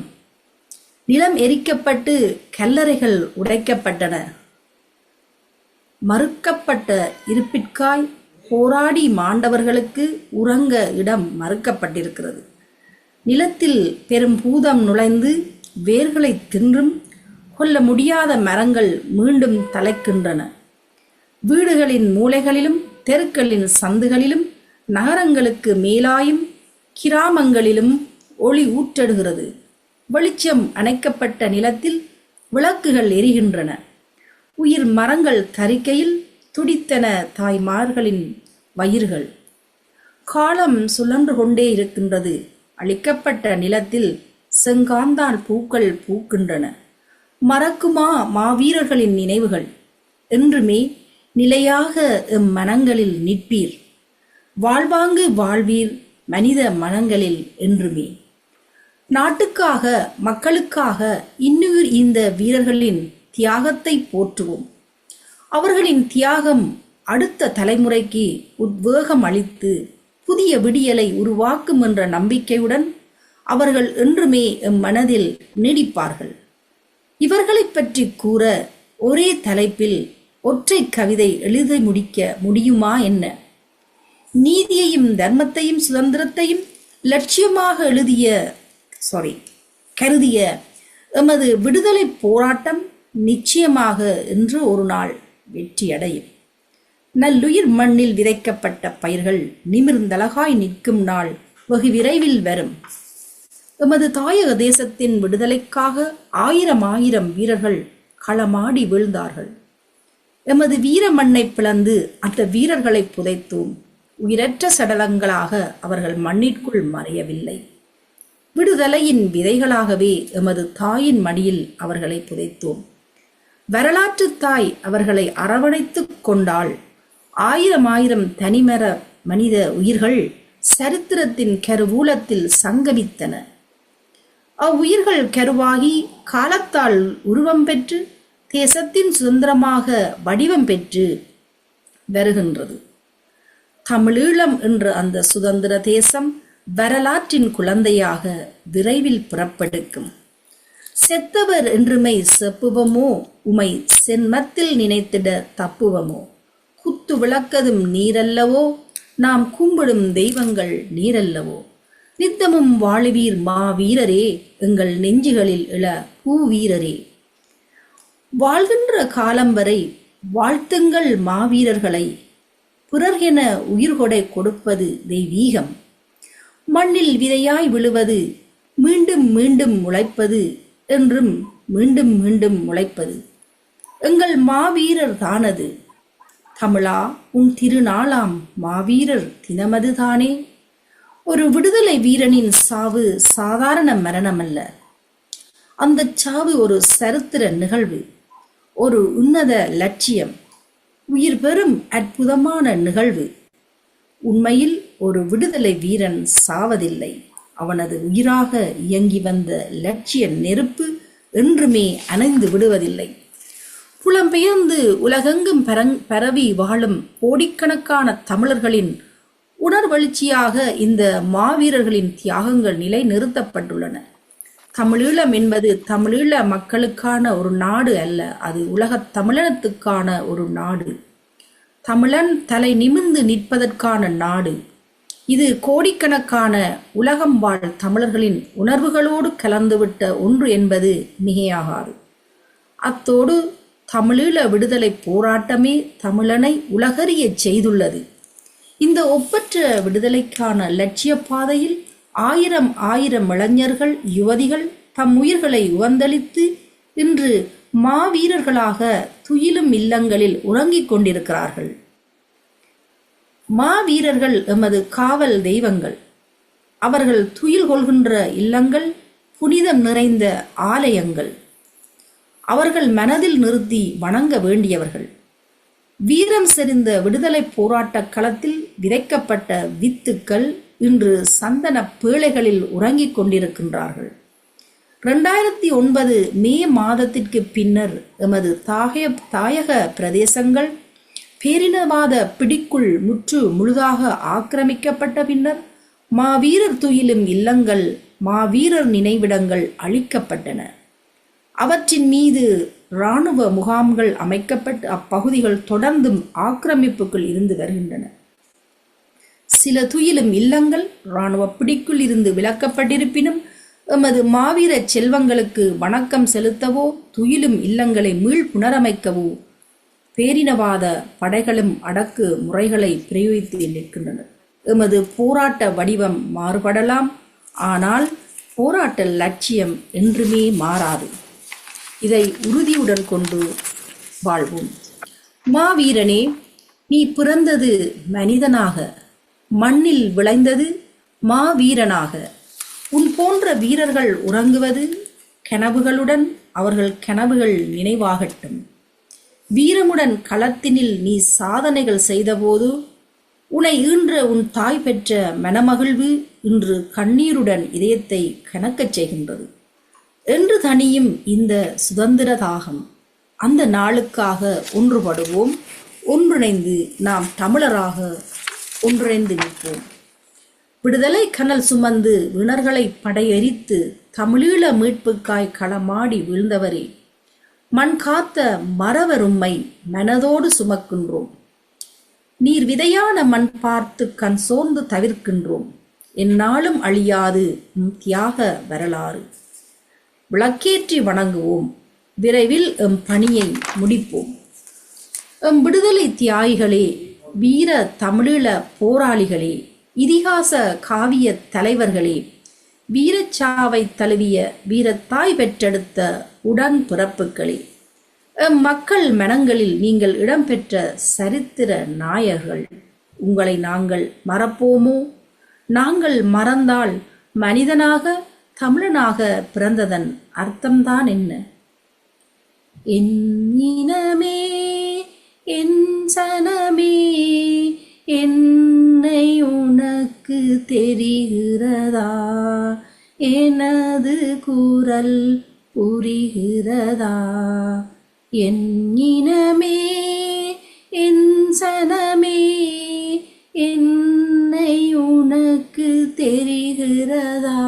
நிலம் எரிக்கப்பட்டு கல்லறைகள் உடைக்கப்பட்டன. மறுக்கப்பட்ட இருப்பிற்காய் போராடி மாண்டவர்களுக்கு உறங்க இடம் மறுக்கப்பட்டிருக்கிறது. நிலத்தில் பெரும் பூதம் நுழைந்து வேர்களை தின்றும் கொல்ல முடியாத மரங்கள் மீண்டும் தலைக்கின்றன. வீடுகளின் மூலைகளிலும் தெருக்களின் சந்துகளிலும் நகரங்களுக்கு மேலாயும் கிராமங்களிலும் ஒளி ஊற்றெடுகிறது. வெளிச்சம் அணைக்கப்பட்ட நிலத்தில் விளக்குகள் எரிகின்றன. உயிர் மரங்கள் தரிக்கையில் துடித்தன தாய்மார்களின் வயிறுகள். காலம் சுழன்று கொண்டே இருக்கின்றது. அழிக்கப்பட்ட நிலத்தில் செங்காந்தாள் பூக்கள் பூக்கின்றன. மறக்குமா மாவீரர்களின் நினைவுகள்? என்றுமே நிலையாக எம் மனங்களில் நிற்பீர். வாழ்வாங்கு வாழ்வீர் மனித மனங்களில் என்றுமே. நாட்டுக்காக மக்களுக்காக இன்னுயிர் இந்த வீரர்களின் தியாகத்தை போற்றுவோம். அவர்களின் தியாகம் அடுத்த தலைமுறைக்கு உத்வேகம் அளித்து புதிய விடியலை உருவாக்கும் என்ற நம்பிக்கையுடன் அவர்கள் என்றுமே எம் மனதில் நீடிப்பார்கள். இவர்களை பற்றி கூற ஒரே தலைப்பில் ஒற்றை கவிதை எழுதி முடிக்க முடியுமா என்ன? நீதியையும் தர்மத்தையும் சுதந்திரத்தையும் லட்சியமாக கருதிய எமது விடுதலை போராட்டம் நிச்சயமாக என்று ஒரு நாள் வெற்றியடையும். நல்லுயிர் மண்ணில் விதைக்கப்பட்ட பயிர்கள் நிமிர்ந்தழகாய் நிற்கும் நாள் வெகு விரைவில் வரும். எமது தாயக தேசத்தின் விடுதலைக்காக ஆயிரம் வீரர்கள் களமாடி வீழ்ந்தார்கள். எமது வீர மண்ணை பிளந்து அந்த வீரர்களை புதைத்தோம். உயிரற்ற சடலங்களாக அவர்கள் மண்ணிற்குள் மறையவில்லை. விடுதலையின் விதைகளாகவே எமது தாயின் மடியில் அவர்களை புதைத்தோம். வரலாற்று தாய் அவர்களை அரவணைத்துக் கொண்டாள். ஆயிரம் ஆயிரம் தனிமர மனித உயிர்கள் சரித்திரத்தின் கருவூலத்தில் சங்கமித்தன. அவ்வுயிர்கள் கருவாகி காலத்தால் உருவம் பெற்று தேசத்தின் சுதந்திரமாக வடிவம் பெற்று வருகின்றது. தமிழீழம் என்ற அந்த சுதந்திர தேசம் வரலாற்றின் குழந்தையாக விரைவில் புறப்படுக்கும். செத்தவர் என்றுமை செப்புவமோ, உமை சென்மத்தில் நினைத்திட தப்புவமோ, குத்து விளக்கதும் நீரல்லவோ, நாம் கும்பிடும் தெய்வங்கள் நீரல்லவோ, நித்தமும் வாழுவீர் மா வீரரே, எங்கள் நெஞ்சுகளில் இள பூ வீரரே. வாழ்கின்ற காலம் வரை வாழ்த்துங்கள் மாவீரர்களை, பிறர்கென உயிர்கொடை கொடுப்பது தெய்வீகம். மண்ணில் விதையாய் விழுவது, மீண்டும் மீண்டும் முளைப்பது, என்றும் மீண்டும் மீண்டும் முளைப்பது எங்கள் மாவீரர் தானது. தமிழா, உன் திருநாளாம் மாவீரர் தினமது தானே. ஒரு விடுதலை வீரனின் சாவு சாதாரண மரணமல்ல. அந்த சாவு ஒரு சரித்திர நிகழ்வு, ஒரு உன்னத லட்சியம், உயிர் பெறும் அற்புதமான நிகழ்வு. உண்மையில் ஒரு விடுதலை வீரன் சாவதில்லை, அவனது உயிராக இயங்கி வந்த லட்சிய நெருப்பு என்றுமே அணைந்து விடுவதில்லை. புலம்பெயர்ந்து உலகெங்கும் பரவி வாழும் கோடிக்கணக்கான தமிழர்களின் உணர்வெழுச்சியாக இந்த மாவீரர்களின் தியாகங்கள் நிலை நிறுத்தப்பட்டுள்ளன. தமிழீழம் என்பது தமிழீழ மக்களுக்கான ஒரு நாடு அல்ல, அது உலகத் தமிழனத்துக்கான ஒரு நாடு, தமிழன் தலை நிமிர்ந்து நிற்பதற்கான நாடு. இது கோடிக்கணக்கான உலகம் வாழ் தமிழர்களின் உணர்வுகளோடு கலந்துவிட்ட ஒன்று என்பது மிகையாகாது. அத்தோடு தமிழீழ விடுதலை போராட்டமே தமிழனை உலகறிய செய்துள்ளது. இந்த ஒப்பற்ற விடுதலைக்கான லட்சிய பாதையில் ஆயிரம் ஆயிரம் இளைஞர்கள் யுவதிகள் தம் உயிர்களை உவந்தளித்து இன்று மாவீரர்களாக துயிலும் இல்லங்களில் உறங்கிக் கொண்டிருக்கிறார்கள். மாவீரர்கள் எமது காவல் தெய்வங்கள். அவர்கள் துயில் கொள்கின்ற இல்லங்கள் புனிதம் நிறைந்த ஆலயங்கள். அவர்கள் மனதில் நிறுத்தி வணங்க வேண்டியவர்கள். வீரம் செறிந்த விடுதலை போராட்ட களத்தில் விதைக்கப்பட்ட வித்துக்கள் இன்று சந்தன பேழைகளில் உறங்கிக் கொண்டிருக்கின்றார்கள். 2009 மே மாதத்திற்கு பின்னர் எமது தாயக பிரதேசங்கள் பேரினவாத பிடிக்குள் முற்று முழுதாக ஆக்கிரமிக்கப்பட்ட பின்னர் மாவீரர் துயிலும் இல்லங்கள், மாவீரர் நினைவிடங்கள் அழிக்கப்பட்டன. அவற்றின் மீது இராணுவ முகாம்கள் அமைக்கப்பட்டு அப்பகுதிகள் தொடர்ந்தும் ஆக்கிரமிப்புக்குள் இருந்து வருகின்றன. சில துயிலும் இல்லங்கள் இராணுவ பிடிக்குள் இருந்து விலக்கப்பட்டிருப்பினும் எமது மாவீர செல்வங்களுக்கு வணக்கம் செலுத்தவோ துயிலும் இல்லங்களை மீள் புனரமைக்கவோ பேரினவாத படைகளும் அடக்கு முறைகளை பிரயோகித்து நிற்கின்றனர். எமது போராட்ட வடிவம் மாறுபடலாம், ஆனால் போராட்ட லட்சியம் என்றுமே மாறாது. இதை உறுதியுடன் கொண்டு வாழ்வோம். மாவீரனே, நீ பிறந்தது மனிதனாக, மண்ணில் விளைந்தது மாவீரனாக. உன் போன்ற வீரர்கள் உறங்குவது கனவுகளுடன், அவர்கள் கனவுகள் நினைவாகட்டும். வீரமுடன் களத்தினில் நீ சாதனைகள் செய்தபோது உன்னை ஈன்ற உன் தாய் பெற்ற மனமகிழ்வு இன்று கண்ணீருடன் இதயத்தை கனக்கச் செய்கின்றது. என்று தனியும் இந்த சுதந்திர தாகம். அந்த நாளுக்காக ஒன்றுபடுவோம், ஒன்றிணைந்து நாம் தமிழராக ஒன்றிணைந்து நிற்போம். விடுதலை கனல் சுமந்து விணர்களை படையெரித்து தமிழீழ மீட்புக்காய் களமாடி வீழ்ந்தவரே, மண் காத்த மறவரும்மை மனதோடு சுமக்கின்றோம். நீர் விதையான மண் பார்த்து கண் சோர்ந்து தவிர்க்கின்றோம். எந்நாளும் அழியாது தியாக வரலாறு. விளக்கேற்றி வணங்குவோம், விரைவில் எம் பணியை முடிப்போம். எம் விடுதலை தியாகிகளே, வீர தமிழீழ போராளிகளே, இதிகாச காவிய தலைவர்களே, வீரச்சாவை தழுவிய வீரத்தாய் பெற்றெடுத்த உடன் பிறப்புகளே, எம் மக்கள் மனங்களில் நீங்கள் இடம்பெற்ற சரித்திர நாயகர்கள். உங்களை நாங்கள் மறப்போமோ? நாங்கள் மறந்தால் மனிதனாக தமிழனாக பிறந்ததன் அர்த்தம்தான் என்ன? என் இனமே என் சனமே என்னை உனக்கு தெரிகிறதா? எனது குரல் புரிகிறதா? என் இனமே என் சனமே என்னை உனக்கு தெரிகிறதா?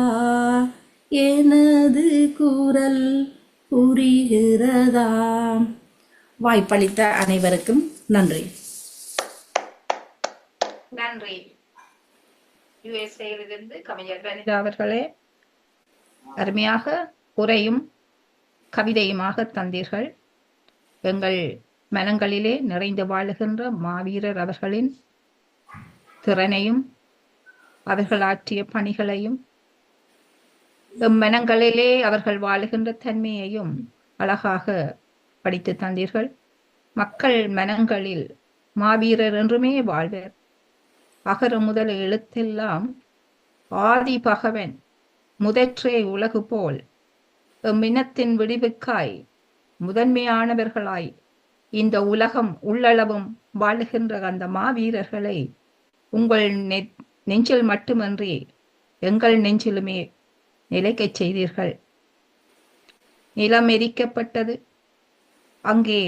எனது குரல் புரிகிறதா? வாய்ப்பளித்த அனைவருக்கும் நன்றி. நன்றி. யுஎஸ்ஏவிலிருந்து கவிஞர் வனிதா அவர்களே, அருமையாக உரையும் கவிதையுமாக தந்தீர்கள். எங்கள் மனங்களிலே நிறைந்து வாழுகின்ற மாவீரர் அவர்களின் திறனையும் அவர்கள் ஆற்றிய பணிகளையும் எம் மனங்களிலே அவர்கள் வாழுகின்ற தன்மையையும் அழகாக படித்து தந்தீர்கள். மக்கள் மனங்களில் மாவீரர் என்றுமே வாழ்வர். அகர முதல் எழுத்தெல்லாம் ஆதி பகவன் முதற்றே உலகு போல் எம்மினத்தின் விடிவுக்காய் முதன்மையானவர்களாய் இந்த உலகம் உள்ளளவும் வாழுகின்ற அந்த மாவீரர்களை உங்கள் நெஞ்சில் மட்டுமன்றி எங்கள் நெஞ்சிலுமே நிலைக்கச் செய்தீர்கள். நிலம் எரிக்கப்பட்டது. அங்கே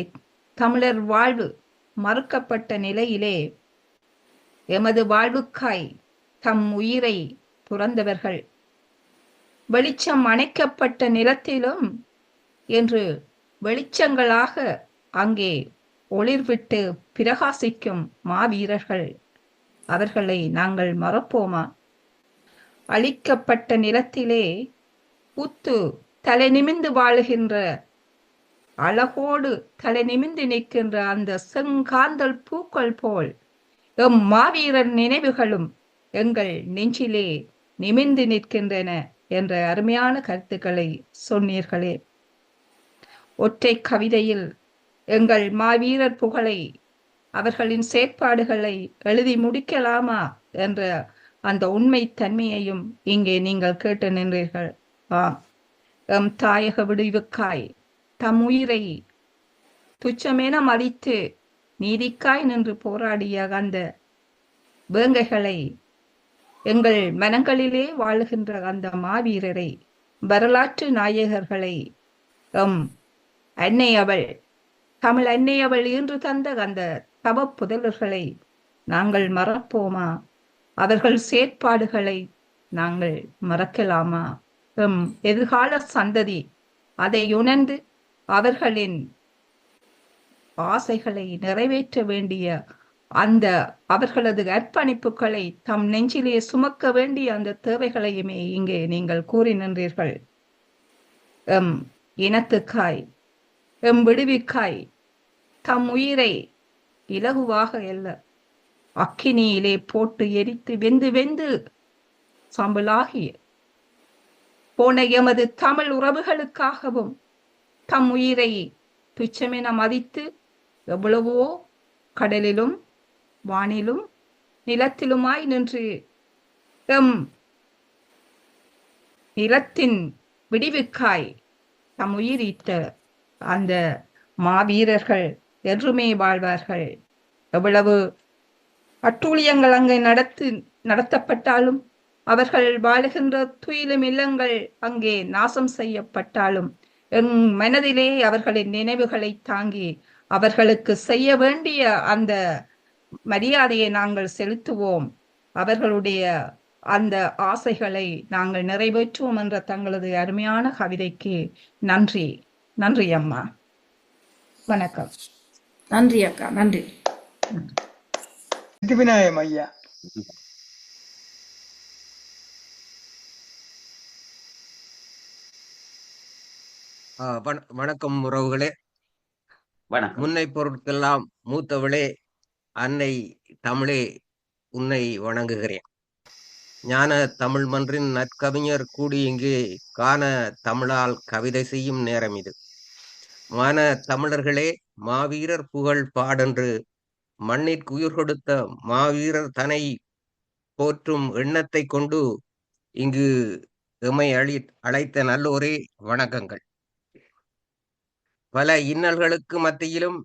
தமிழர் வாழ்வு மறுக்கப்பட்ட நிலையிலே எமது வாழ்வுக்காய் தம் உயிரை துறந்தவர்கள். வெளிச்சம் அணைக்கப்பட்ட நிலத்திலும் என்று வெளிச்சங்களாக அங்கே ஒளிர்விட்டு பிரகாசிக்கும் மாவீரர்கள், அவர்களை நாங்கள் மறப்போமா? அழிக்கப்பட்ட நிலத்திலே புத்து தலை நிமிந்து வாழுகின்ற, அழகோடு தலை நிமிந்து நிற்கின்ற அந்த செங்காந்தல் பூக்கள் போல் எம் மாவீரர் நினைவுகளும் எங்கள் நெஞ்சிலே நிமிர்ந்து நிற்கின்றன என்ற அருமையான கருத்துக்களை சொன்னீர்களே. ஒற்றை கவிதையில் எங்கள் மாவீரர் புகழை, அவர்களின் செயற்பாடுகளை எழுதி முடிக்கலாமா என்ற அந்த உண்மை தன்மையையும் இங்கே நீங்கள் கேட்டு நின்றீர்கள். ஆம், எம் தாயக விடுவிக்காய் தம் உயிரை துச்சமென மதித்து நீதிக்காய் நின்று போராடிய அந்த வேங்கைகளை, எங்கள் மனங்களிலே வாழுகின்ற அந்த மாவீரரை, வரலாற்று நாயகர்களை, எம் அன்னை அவள், தமிழ் அன்னை அவள் இன்று தந்த அந்த தவ புதல்வர்களை நாங்கள் மறப்போமா? அவர்கள் செயற்பாடுகளை நாங்கள் மறக்கலாமா? எம் எதிர்கால சந்ததி அதை உணர்ந்து அவர்களின் ஆசைகளை நிறைவேற்ற வேண்டிய அந்த அவர்களது அர்ப்பணிப்புகளை தம் நெஞ்சிலே சுமக்க வேண்டிய அந்த தேவைகளையுமே இங்கே நீங்கள் கூறி நின்றீர்கள். எம் இனத்துக்காய், எம் விடுவிக்காய் தம் உயிரை இலகுவாக அல்ல, அக்கினியிலே போட்டு எரித்து வெந்து வெந்து சாம்பலாகி போன எமது தமிழ் உறவுகளுக்காகவும் தம் உயிரை துச்சமென மதித்து எவ்வளவோ கடலிலும் வானிலும் நிலத்திலுமாய் நின்று எம் நிலத்தின் விடிவுக்காய் தம் உயிரிட்ட அந்த மாவீரர்கள் என்றுமே வாழ்வார்கள். எவ்வளவு அட்டூழியங்கள் அங்கே நடத்தப்பட்டாலும், அவர்கள் வாழுகின்ற துயிலும் இல்லங்கள் அங்கே நாசம் செய்யப்பட்டாலும், என் மனதிலே அவர்களின் நினைவுகளை தாங்கி அவர்களுக்கு செய்ய வேண்டிய அந்த மரியாதையை நாங்கள் செலுத்துவோம். அவர்களுடைய அந்த ஆசைகளை நாங்கள் நிறைவேற்றுவோம் என்ற தங்களது அருமையான கவிதைக்கு நன்றி. நன்றி அம்மா. வணக்கம். நன்றி அக்கா. நன்றி. விநாயகம் ஐயா. வணக்கம் உறவுகளே. வணக்கம். முன்னை பொருட்கெல்லாம் மூத்தவளே, அன்னை தமிழே, உன்னை வணங்குகிறேன். ஞான தமிழ் மன்றின் நற்கவிஞர் கூடி இங்கே காண தமிழால் கவிதை செய்யும் நேரம் இது. மான தமிழர்களே, மாவீரர் புகழ் பாடென்று மண்ணிற்கு உயிர் கொடுத்த மாவீரர் தன்னை போற்றும் எண்ணத்தை கொண்டு இங்கு எம்மை அழைத்த நல்லோரே, வணக்கங்கள். பல இன்னல்களுக்கு மத்தியிலும்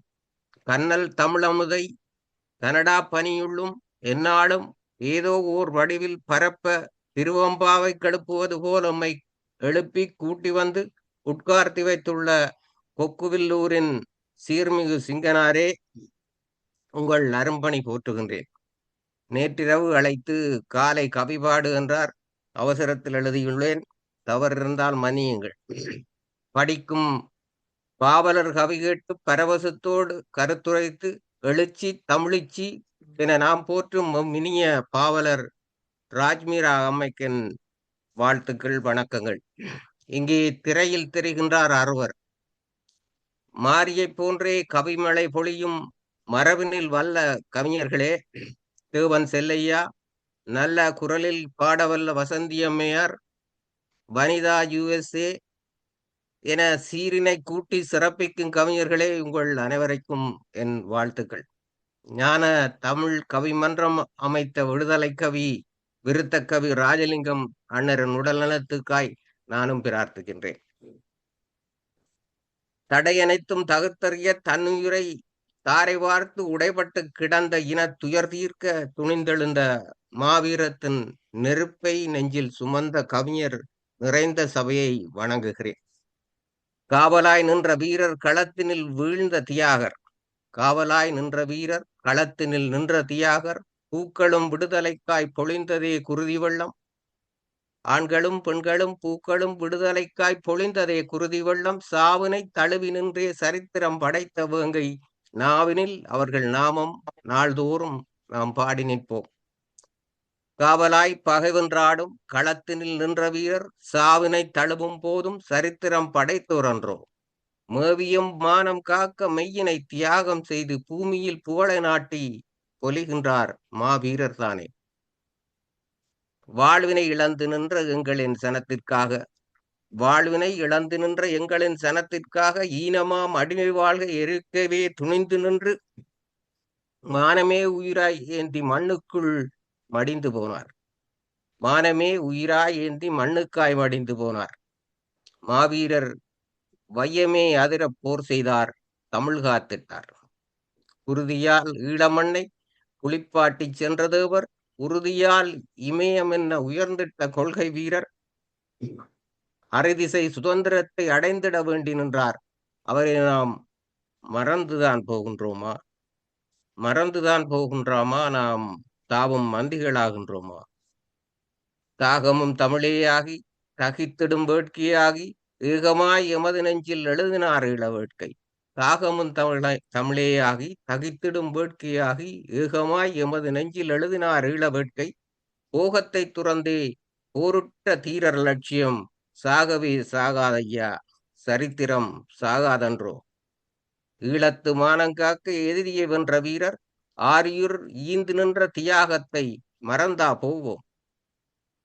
கண்ணல் தமிழமுதை கனடா பனியுள்ளும் எந்நாளும் ஏதோ ஓர் வடிவில் பரப்ப திருவம்பாவை கெடுப்புவது போல் நம்மை எழுப்பி கூட்டி வந்து உட்கார்த்தி வைத்துள்ள கொக்குவில்லூரின் சீர்மிகு சிங்கனாரே, உங்கள் அரும்பணி போற்றுகின்றேன். நேற்றிரவு அழைத்து காலை கவிபாடு என்றார். அவசரத்தில் எழுதியுள்ளேன், தவறிருந்தால் மன்னியுங்கள். படிக்கும் பாவலர் கவி கேட்டு பரவசத்தோடு கருத்துரைத்து எழுச்சி தமிழிச்சி என நாம் போற்றும் இனிய பாவலர் ராஜ்மீரா அம்மைக்கன் வாழ்த்துக்கள், வணக்கங்கள். இங்கே திரையில் தெரிகின்றார் அறுவர். மாரியைப் போன்றே கவிமழை பொழியும் மரபினில் வல்ல கவிஞர்களே, தேவன் செல்லையா, நல்ல குரலில் பாடவல்ல வசந்தி அம்மையார், வனிதா USA என சீரினை கூட்டி சிறப்பிக்கும் கவிஞர்களே, உங்கள் அனைவருக்கும் என் வாழ்த்துக்கள். ஞான தமிழ் கவிமன்றம் அமைத்த விடுதலை கவி விருத்த கவி ராஜலிங்கம் அண்ணரின் உடல் நலத்துக்காய் நானும் பிரார்த்திக்கின்றேன். தடையனைத்தும் தகுத்தறிய தன்னுயிரை தாரை வார்த்து உடைபட்டு கிடந்த இன துயர் தீர்க்க துணிந்தெழுந்த மாவீரத்தின் நெருப்பை நெஞ்சில் சுமந்த கவிஞர் நிறைந்த சபையை வணங்குகிறேன். காவலாய் நின்ற வீரர் களத்தினில் வீழ்ந்த தியாகர், காவலாய் நின்ற வீரர் களத்தினில் நின்ற தியாகர், பூக்களும் விடுதலைக்காய் பொழிந்ததே குருதி வெள்ளம், ஆண்களும் பெண்களும் பூக்களும் விடுதலைக்காய் பொழிந்ததே குருதி வெள்ளம், சாவினை தழுவி நின்றே சரித்திரம் படைத்த வேங்கை நாவினில் அவர்கள் நாமம் நாள்தோறும் நாம் பாடி நிற்போம். காவலாய் பகைவென்றாடும் களத்தினில் நின்ற வீரர் சாவினை தழுவும் போதும் சரித்திரம் படைத்தோரன்றோ, மேவியம் மானம் காக்க மெய்யினை தியாகம் செய்து பூமியில் புகழை நாட்டி பொலிகின்றார் மாவீரர் தானே. வாழ்வினை இழந்து நின்ற எங்களின் சனத்திற்காக, வாழ்வினை இழந்து நின்ற எங்களின் சனத்திற்காக ஈனமாம் அடிமை வாழ்க எரிக்கவே துணிந்து நின்று மானமே உயிராய் ஏந்தி மண்ணுக்குள் மடிந்து போனார். மானமே உயிராய் ஏந்தி மண்ணுக்காய் மடிந்து போனார். மாவீரர் வையமே அதிர போர் செய்தார், தமிழ் காத்திட்டார். குருதியால் ஈழமண்ணை குளிப்பாட்டி சென்ற தேவர், உறுதியால் இமயம் என்ன உயர்ந்திட்ட கொள்கை வீரர், அரைதிசை சுதந்திரத்தை அடைந்திட வேண்டி நின்றார். அவரை நாம் மறந்துதான் போகின்றோமா? மறந்துதான் போகின்றோமா? நாம் தாவும் மந்திகளாகின்றோமா? தாகமும் தமிழேயாகி தகித்திடும் வேட்கையாகி ஏகமாய் எமது நெஞ்சில் எழுதினார் ஈழ வேட்கை. தாகமும் தமிழேயாகி தகித்திடும் வேட்கையாகி ஏகமாய் எமது நெஞ்சில் எழுதினார் ஈழ வேட்கை. போகத்தை துறந்தே போருட்ட தீரர் லட்சியம், சாகவே சாகாதையா சரித்திரம் சாகாதன்றோ. ஈழத்து மானங்காக்க எதிரியை வென்ற வீரர், ஆரியுர் ஈந்து நின்ற தியாகத்தை மறந்தா போவோம்.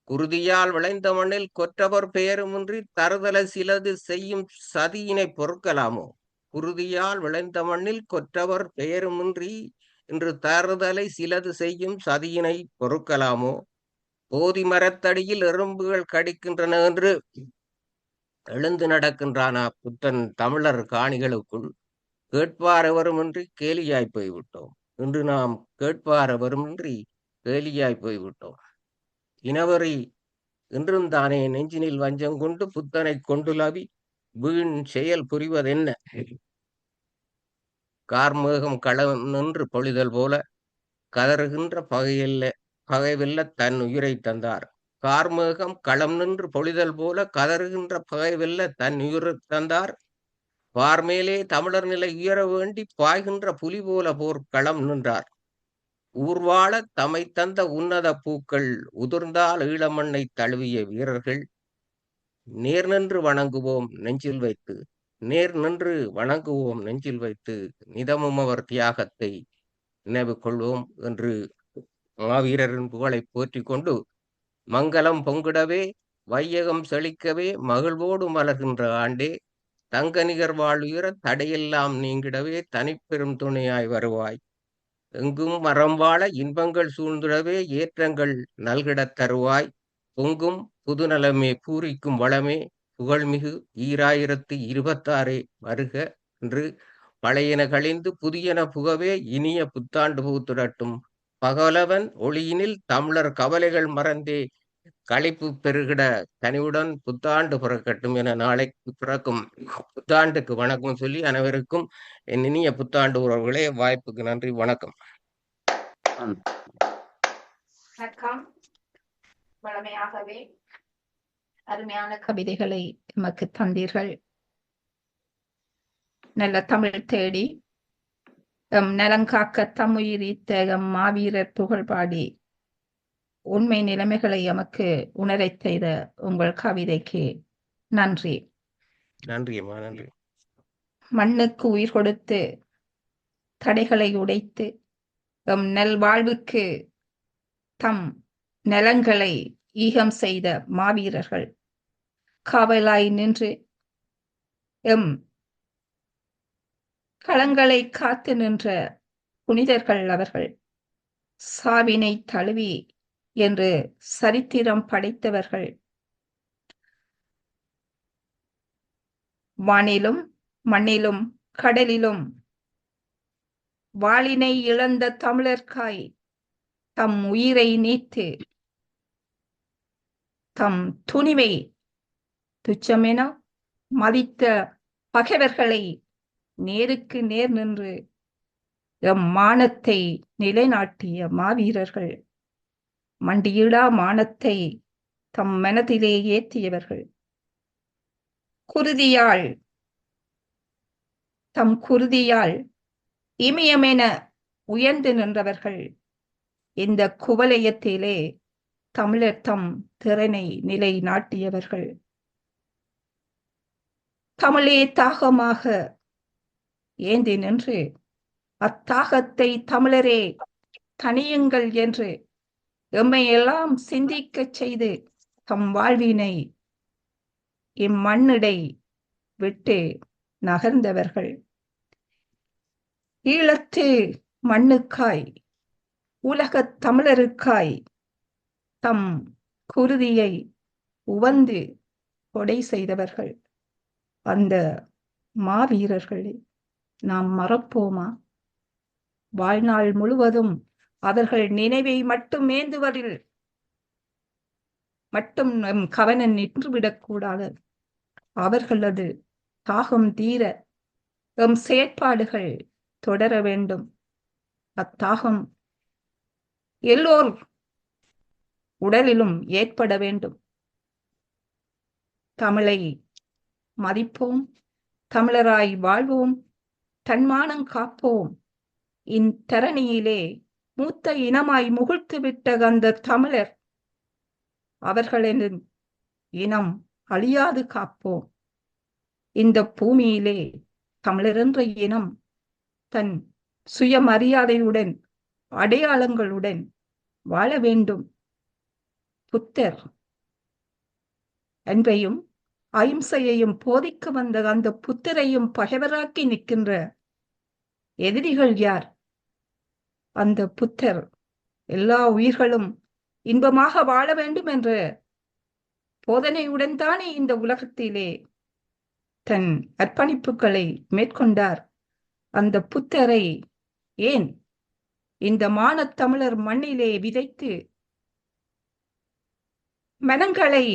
குருதியால் விளைந்த மண்ணில் கொற்றவர் பெயருமின்றி தருதல சிலது செய்யும் சதியினை பொறுக்கலாமோ. குருதியால் விளைந்த மண்ணில் கொற்றவர் பெயருமின்றி இன்று தருதலை சிலது செய்யும் சதியினை பொறுக்கலாமோ. போதி மரத்தடியில் எறும்புகள் கடிக்கின்றன என்று எழுந்து நடக்கின்றானா புத்தன் தமிழர் காணிகளுக்குள். கேட்பாரவருமின்றி கேலியாய் போய்விட்டோம். இன்று நாம் கேட்பாரவருமின்றி கேலியாய் போய்விட்டோம். இனவரி இன்றும் தானே நெஞ்சினில் வஞ்சம் கொண்டு புத்தனை கொண்டுலவி வீண் செயல் புரிவதென்ன. கார்மேகம் களம் நின்று பொழிதல் போல கதறுகின்ற பகைவெல்ல தன் உயிரை தந்தார். கார்மேகம் களம் நின்று பொழிதல் போல கதறுகின்ற பகைவெல்ல தன் உயிரை தந்தார். பார்மேலே தமிழர் நிலை உயர வேண்டி பாய்கின்ற புலி போல போர் களம் நின்றார். ஊர்வாழ தமை தந்த உன்னத பூக்கள் உதிர்ந்தால் ஈழமண்ணை தழுவிய வீரர்கள். நேர் நின்று வணங்குவோம் நெஞ்சில் வைத்து, நேர் நின்று வணங்குவோம் நெஞ்சில் வைத்து, நிதமும் அவர் தியாகத்தை நினைவு கொள்வோம் என்று மாவீரரின் புகழை போற்றி கொண்டு, மங்களம் பொங்கிடவே வையகம் செழிக்கவே மகிழ்வோடு மலர்கின்ற ஆண்டே, தங்க நிகர் வாழ்வுயர தடையெல்லாம் நீங்கிடவே தனிப்பெரும் துணையாய் வருவாய். எங்கும் மரம் வாழ இன்பங்கள் சூழ்ந்திடவே ஏற்றங்கள் நல்கிடத் தருவாய். பொங்கும் புதுநலமே பூரிக்கும் வளமே புகழ்மிகு 2026 வருக என்று பழையன கழிந்து புதியன புகவே இனிய புத்தாண்டு புகுத்திடட்டும். பகலவன் ஒளியினில் தமிழர் கவலைகள் மறந்தே களிப்பு பெருகிட கனிவுடன் புத்தாண்டு பிறக்கட்டும் என நாளைக்கு பிறக்கும் புத்தாண்டுக்கு வணக்கம் சொல்லி அனைவருக்கும் என் இனிய புத்தாண்டு உறவுகளே, வாய்ப்புக்கு நன்றி, வணக்கம். வணக்கம். வளமையாகவே அருமையான கவிதைகளை எமக்கு தந்தீர்கள். நல்ல தமிழ் தேடி எம் நலங்காக்க தம்முயிரித்த எம் மாவீரர் புகழ் பாடி உண்மை நிலைமைகளை எமக்கு உணரச் செய்த உங்கள் கவிதைக்கு நன்றி. நன்றியம்மா, நன்றி. மண்ணுக்கு உயிர் கொடுத்து தடைகளை உடைத்து எம் நல்வாழ்வுக்கு தம் நலங்களை ஈகம் செய்த மாவீரர்கள், காவலாய் நின்று எம் களங்களை காத்து நின்ற புனிதர்கள் அவர்கள், சாவினை தழுவி என்று சரித்திரம் படைத்தவர்கள், வானிலும் மண்ணிலும் கடலிலும் வாளினை இழந்த தமிழர்காய் தம் உயிரை நீத்து தம் துணிவை துச்சமென மதித்த பகைவர்களை நேருக்கு நேர் நின்று எம் மானத்தை நிலைநாட்டிய மாவீரர்கள், மண்டியிடா மானத்தை தம் மனதிலே ஏற்றியவர்கள், தம் குருதியால் இமயமென உயர்ந்து நின்றவர்கள், இந்த குவலயத்திலே தமிழர் தம் திறனை நிலை நாட்டியவர்கள், தமிழே தாகமாக ஏந்தி நின்று அத்தாகத்தை தமிழரே தனியுங்கள் என்று எம்மையெல்லாம் சிந்திக்கச் செய்து தம் வாழ்வினை இம்மண்ணிடை விட்டு நகர்ந்தவர்கள், ஈழத்து மண்ணுக்காய் உலகத் தமிழருக்காய் தம் குருதியை உவந்து கொடை செய்தவர்கள். அந்த மாவீரர்களை நாம் மறப்போமா? வாழ்நாள் முழுவதும் அவர்கள் நினைவை மட்டும் ஏந்துவதில் மட்டும் நம் கவனம் நின்றுவிடக்கூடாது. அவர்களது தாகம் தீர எம் செயற்பாடுகள் தொடர வேண்டும். அத்தாகம் எல்லோர் உடலிலும் ஏற்பட வேண்டும். தமிழை மதிப்போம், தமிழராய் வாழ்வோம், தன்மானம் காப்போம். இத்தரணியிலே மூத்த இனமாய் முகிழ்த்து விட்ட அந்த தமிழர், அவர்களின் இனம் அழியாது காப்போம். இந்த பூமியிலே தமிழர் என்ற இனம் தன் சுயமரியாதையுடன் அடையாளங்களுடன் வாழ வேண்டும். புத்தர் அன்பையும் அகிம்சையையும் போதிக்க வந்த அந்த புத்தரையும் பகைவராக்கி நிற்கின்ற எதிரிகள் யார்? அந்த புத்தர் எல்லா உயிர்களும் இன்பமாக வாழ வேண்டும் என்ற போதனையுடன் தானே இந்த உலகத்திலே தன் அர்ப்பணிப்புகளை மேற்கொண்டார். அந்த புத்தரை ஏன் இந்த மானத்தமிழர் மண்ணிலே விதைத்து மனங்களை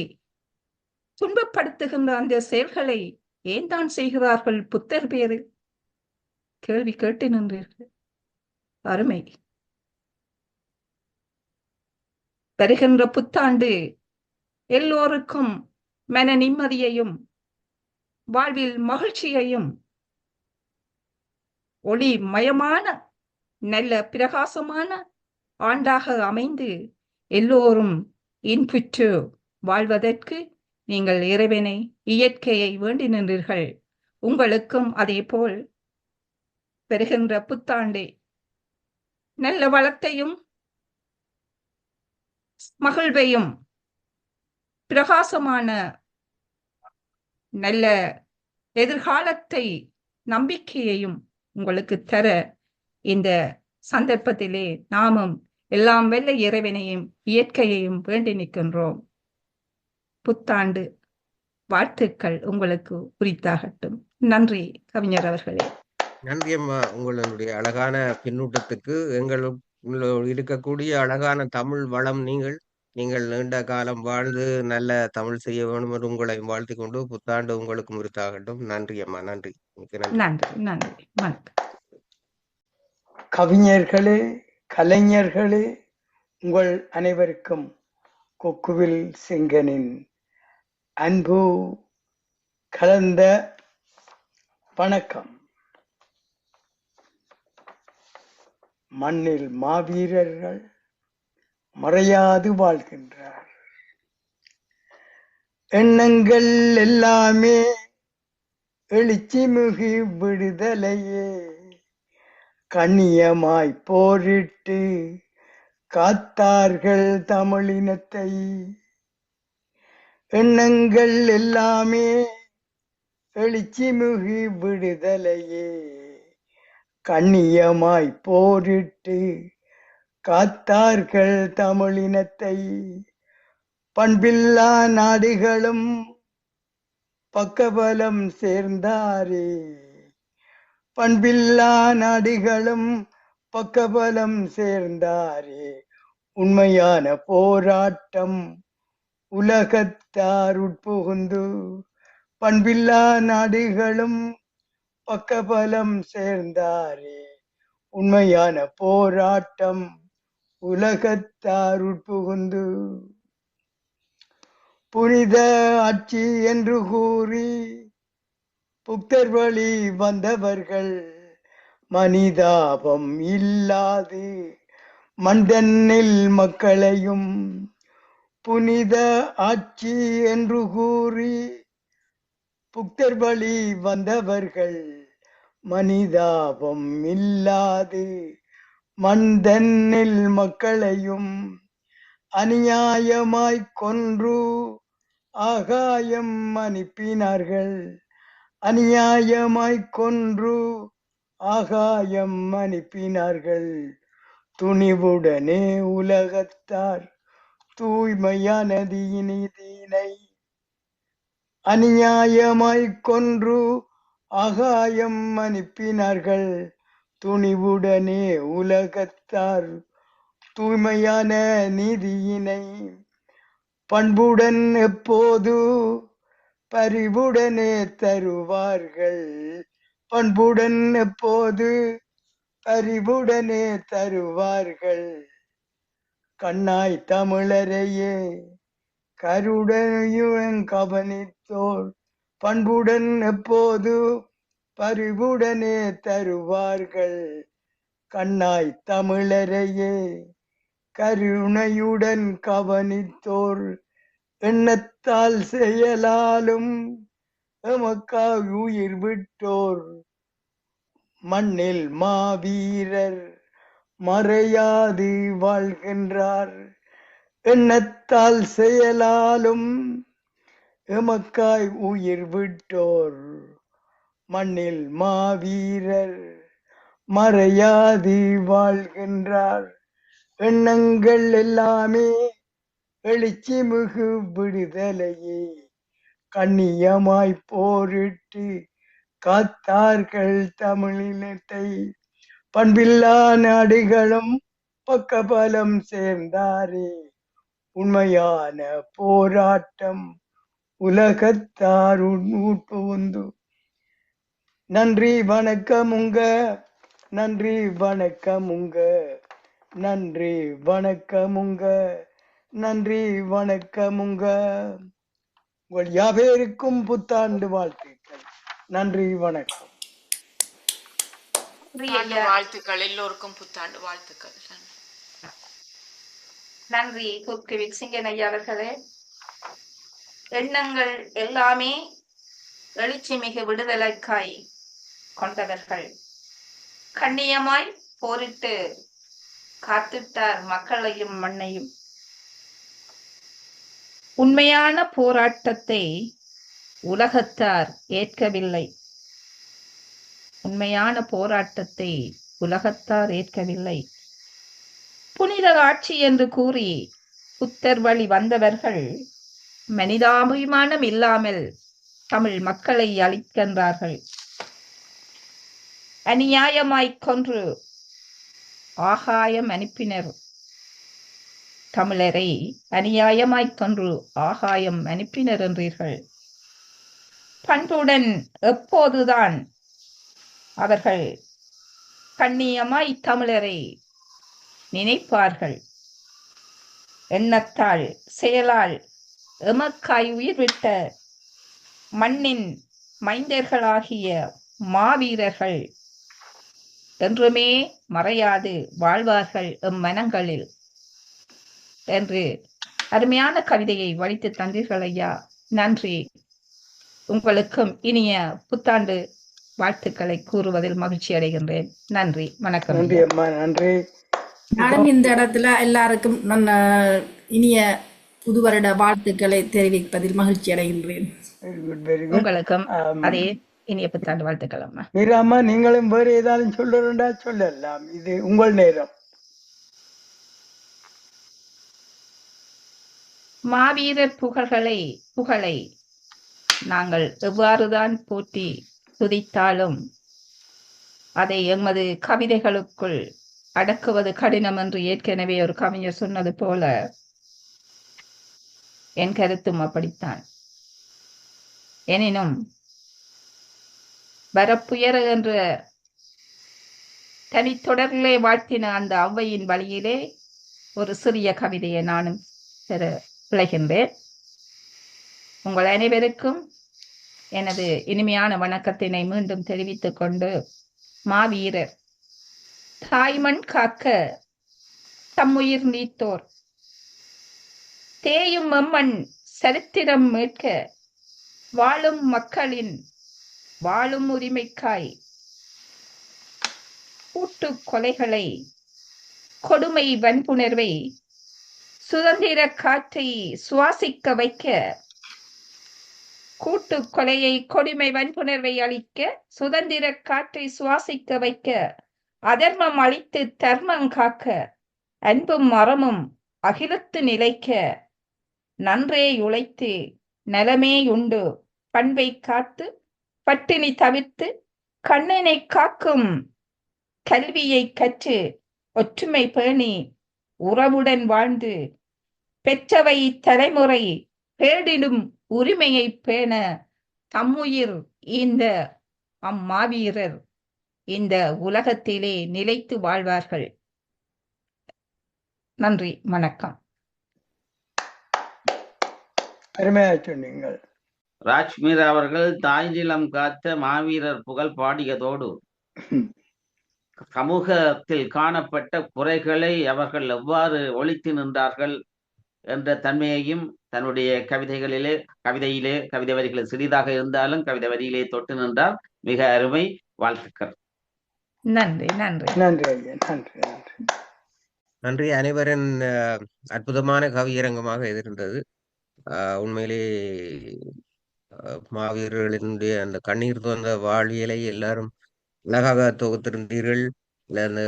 துன்பப்படுத்துகின்ற அந்த செயல்களை ஏன் தான் செய்கிறார்கள் புத்தர் பேரில்? கேள்வி கேட்டு நின்றீர்கள். அருமை. வருகின்ற புத்தாண்டு எல்லோருக்கும் மன நிம்மதியையும் வாழ்வில் மகிழ்ச்சியையும் ஒளி மயமான நல்ல பிரகாசமான ஆண்டாக அமைந்து எல்லோரும் இன்புற்று வாழ்வதற்கு நீங்கள் இறைவனை இயற்கையை வேண்டி நின்றீர்கள். உங்களுக்கும் அதே போல் பெறுகின்ற புத்தாண்டே நல்ல வளத்தையும் மகிழ்வையும் பிரகாசமான நல்ல எதிர்காலத்தை நம்பிக்கையையும் உங்களுக்கு தர இந்த சந்தர்ப்பத்திலே நாமும் எல்லாம் வெல்ல இறைவனையும் இயற்கையையும் வேண்டி நிற்கின்றோம். புத்தாண்டு வாழ்த்துக்கள் உங்களுக்கு உரித்தாகட்டும். நன்றி கவிஞர் அவர்களே. நன்றி அம்மா, உங்களுடைய அழகான பின்னூட்டத்துக்கு. எங்களுக்குள்ள இருக்கக்கூடிய அழகான தமிழ் வளம் நீங்கள் நீண்ட காலம் வாழ்ந்து நல்ல தமிழ் செய்ய வேண்டும் என்று உங்களை வாழ்த்திக் கொண்டு புத்தாண்டு உங்களுக்கு உரித்தாகட்டும். நன்றி அம்மா, நன்றி. மிக்க நன்றி. நன்றி நன்றி. வணக்கம். கவிஞர்களே, கலைஞர்களே, உங்கள் அனைவருக்கும் கொக்குவில் சிங்கனின் அன்பு கலந்த வணக்கம். மண்ணில் மாவீரர்கள் மறையாது வாழ்கின்றார். எண்ணங்கள் எல்லாமே எழுச்சி மிகு விடுதலையே, கண்ணியமாய் போரிட்டு காத்தார்கள் தமிழினத்தை. எண்ணங்கள் எல்லாமே எழுச்சி மிகு விடுதலையே, கண்ணியமாய் போரிட்டு காத்தார்கள் தமிழினத்தை. பண்பில்லா நாடுகளும் பக்கபலம் சேர்ந்தாரே, பண்பில்லா நாடுகளும் பக்கபலம் சேர்ந்தாரே. உண்மையான போராட்டம் உலகத்தார் உட்புகுந்து, பண்பில்லா நாடுகளும் பக்கபலம் சேர்ந்தாரே. உண்மையான போராட்டம் உலகத்தார் உட்புகுந்து, புனித ஆட்சி என்று கூறி புக்தர் வழி வந்தவர்கள் மனிதாபம் இல்லாது மண்தன்னில் மக்களையும், புனித ஆட்சி என்று கூறி புக்தர் வழி வந்தவர்கள் மனிதாபம் இல்லாது மண்தன்னில் மக்களையும் அநியாயமாய் கொன்று ஆகாயம் அனுப்பினார்கள். அநியாயமாய் கொன்று ஆகாயம் அனுப்பினார்கள். துணிவுடனே உலகத்தார் தூய்மையான நீதியினை அநியாயமாய் கொன்று ஆகாயம் அனுப்பினார்கள். துணிவுடனே உலகத்தார் தூய்மையான நீதியினை பண்புடன் எப்போது பரிவுடனே தருவார்கள். பண்புடன் எப்போது பரிவுடனே தருவார்கள். கண்ணாய் தமிழரையே கருணையுடன் கவனித்தோர் பண்புடன் எப்போது பரிவுடனே தருவார்கள். கண்ணாய் தமிழரையே கருணையுடன் கவனித்தோர் எண்ணத்தால் செயலாலும் எமக்காய் உயிர் விட்டோர். மண்ணில் மாவீரர் மறையாது வாழ்கின்றார். எண்ணத்தால் செயலாலும் எமக்காய் உயிர் விட்டோர். மண்ணில் மாவீரர் மறையாது வாழ்கின்றார். எண்ணங்கள் எல்லாமே எழுச்சி மிகு விடுதலையே, கண்ணியமாய் போரிட்டு காத்தார்கள் தமிழினத்தை. பண்பில்லா நாடுகளும் பக்கபலம் சேர்ந்தாரே, உண்மையான போராட்டம் உலகத்தார் உட்புகுந்து. நன்றி வணக்கம் உங்க, நன்றி வணக்கம் உங்க, நன்றி வணக்கம் உங்க, நன்றி வணக்கம் உங்க. உங்கள் யாவருக்கும் புத்தாண்டு வாழ்த்துக்கள். நன்றி வணக்கம். நன்றி ஐயா. வாழ்த்துக்கள், எல்லோருக்கும் புத்தாண்டு வாழ்த்துக்கள். நன்றி கொக்குவில் சிங்கன் ஐயா அவர்களே. எண்ணங்கள் எல்லாமே எழுச்சி மிகு விடுதலைக்காய் கொண்டவர்கள். கண்ணியமாய் போரிட்டு காத்திட்டார் மக்களையும் மண்ணையும். உண்மையான போராட்டத்தை உலகத்தார் ஏற்கவில்லை. உண்மையான போராட்டத்தை உலகத்தார் ஏற்கவில்லை. புனித ஆட்சி என்று கூறி புத்தர் வழி வந்தவர்கள் மனிதாபிமானம் இல்லாமல் தமிழ் மக்களை அழிக்கின்றார்கள். அநியாயமாய்க் கொன்று ஆகாயம் அனுப்பினர். தமிழரை அநியாயமாய்க் கொன்று ஆகாயம் அனுப்பினர் என்றீர்கள். பண்புடன் எப்போதுதான் அவர்கள் கண்ணியமாய் தமிழரை நினைப்பார்கள். எண்ணத்தால் செயலால் எமக்காய் உயிர் விட்ட மண்ணின் மைந்தர்களாகிய மாவீரர்கள் என்றுமே மறையாது வாழ்வார்கள் எம் மனங்களில் என்று அருமையான கவிதையை வடித்து தந்தீர்கள் ஐயா. நன்றி. உங்களுக்கும் இனிய புத்தாண்டு வாழ்த்துக்களை கூறுவதில் மகிழ்ச்சி அடைகின்றேன். நன்றி, வணக்கம். நன்றி அம்மா, நன்றி. நானும் இந்த இடத்துல எல்லாருக்கும் இனிய புது வருட வாழ்த்துக்களை தெரிவிப்பதில் மகிழ்ச்சி அடைகின்றேன். Very good, very good. உங்களுக்கும் அதே இனிய புத்தாண்டு வாழ்த்துக்கள் அம்மா. மீராம்மா, நீங்களும் வேறு ஏதாவது சொல்லணும்டா சொல்லலாம், இது உங்கள் நேரம். மாவீரர் புகழை நாங்கள் எவ்வாறுதான் போற்றி துதித்தாலும் அதை எமது கவிதைகளுக்குள் அடக்குவது கடினம் என்று ஏற்கனவே ஒரு கவிஞர் சொன்னது போல என் கருத்தும் அப்படித்தான். எனினும் வரப்புயர என்ற தனித்தொடரிலே வாழ்த்தின அந்த ஔவையின் வழியிலே ஒரு சிறிய கவிதையை நானும் பெற விளைகின்றேன். உங்கள் அனைவருக்கும் எனது இனிமையான வணக்கத்தினை மீண்டும் தெரிவித்துக் கொண்டு, மாவீரர் தாய்மண் காக்க தம்முயிர் நீத்தோர், தேயும் மம்மண் சரித்திரம் மீட்க வாழும் மக்களின் வாழும் உரிமைக்காய் கூட்டு கொலைகளை கொடுமை வன்புணர்வை சுதந்திர காற்றை சுவாசிக்க வைக்க, கூட்டு கொலையை கொடுமை வன்புணர்வை அளிக்க சுதந்திர காற்றை சுவாசிக்க வைக்க, அதர்மம் அழித்து தர்மம் காக்க அன்பும் மரமும் அகிலத்து நிலைக்க, நன்றே உழைத்து நலமே உண்டு பண்பை காத்து பட்டினி தவிர்த்து கண்ணனை காக்கும் கல்வியை கற்று ஒற்றுமை பேணி உறவுடன் வாழ்ந்து பெற்றவை தலைமுறை பேடிடும் உரிமையை பேண தம்முயிர் இந்த அம்மாவீரர் இந்த உலகத்திலே நிலைத்து வாழ்வார்கள். நன்றி, வணக்கம். அருமையா சொன்னீங்கள். ராஜ்மீரா அவர்கள் தாய் நிலம் காத்த மாவீரர் புகழ் பாடியதோடு சமூகத்தில் காணப்பட்ட குறைகளை அவர்கள் எவ்வாறு ஒழித்து நின்றார்கள் என்ற தன்மையையும் தன்னுடைய கவிதை வரிகளில் சிறிதாக இருந்தாலும் கவிதை வரியிலே தொட்டு நின்றார். மிக அருமை, வாழ்த்துக்கள். நன்றி, நன்றி, நன்றி ஐயா, நன்றி, நன்றி, நன்றி. அனைவரின் அற்புதமான கவியரங்கமாக இருந்தது. உண்மையிலே மாவீரர்களினுடைய அந்த கண்ணீர் தோன்ற வாழ்வியலை எல்லாரும் அழகாக தொகுத்திருந்தீர்கள். அந்த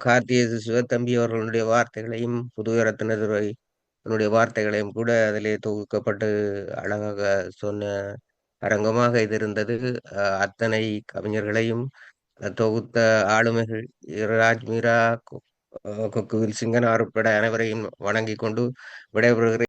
கார்த்திகை சிவத்தம்பி அவர்களுடைய வார்த்தைகளையும் புதுவரத்தினருடைய வார்த்தைகளையும் கூட அதிலே தொகுக்கப்பட்டு அழகாக சொன்ன அரங்கமாக இது இருந்தது. அத்தனை கவிஞர்களையும் தொகுத்த ஆளுமைகள் ராஜ்மீரா, கொக்குவில் சிங்கனார் உட்பட அனைவரையும் வணங்கி கொண்டு விடைபெறுகிறேன்.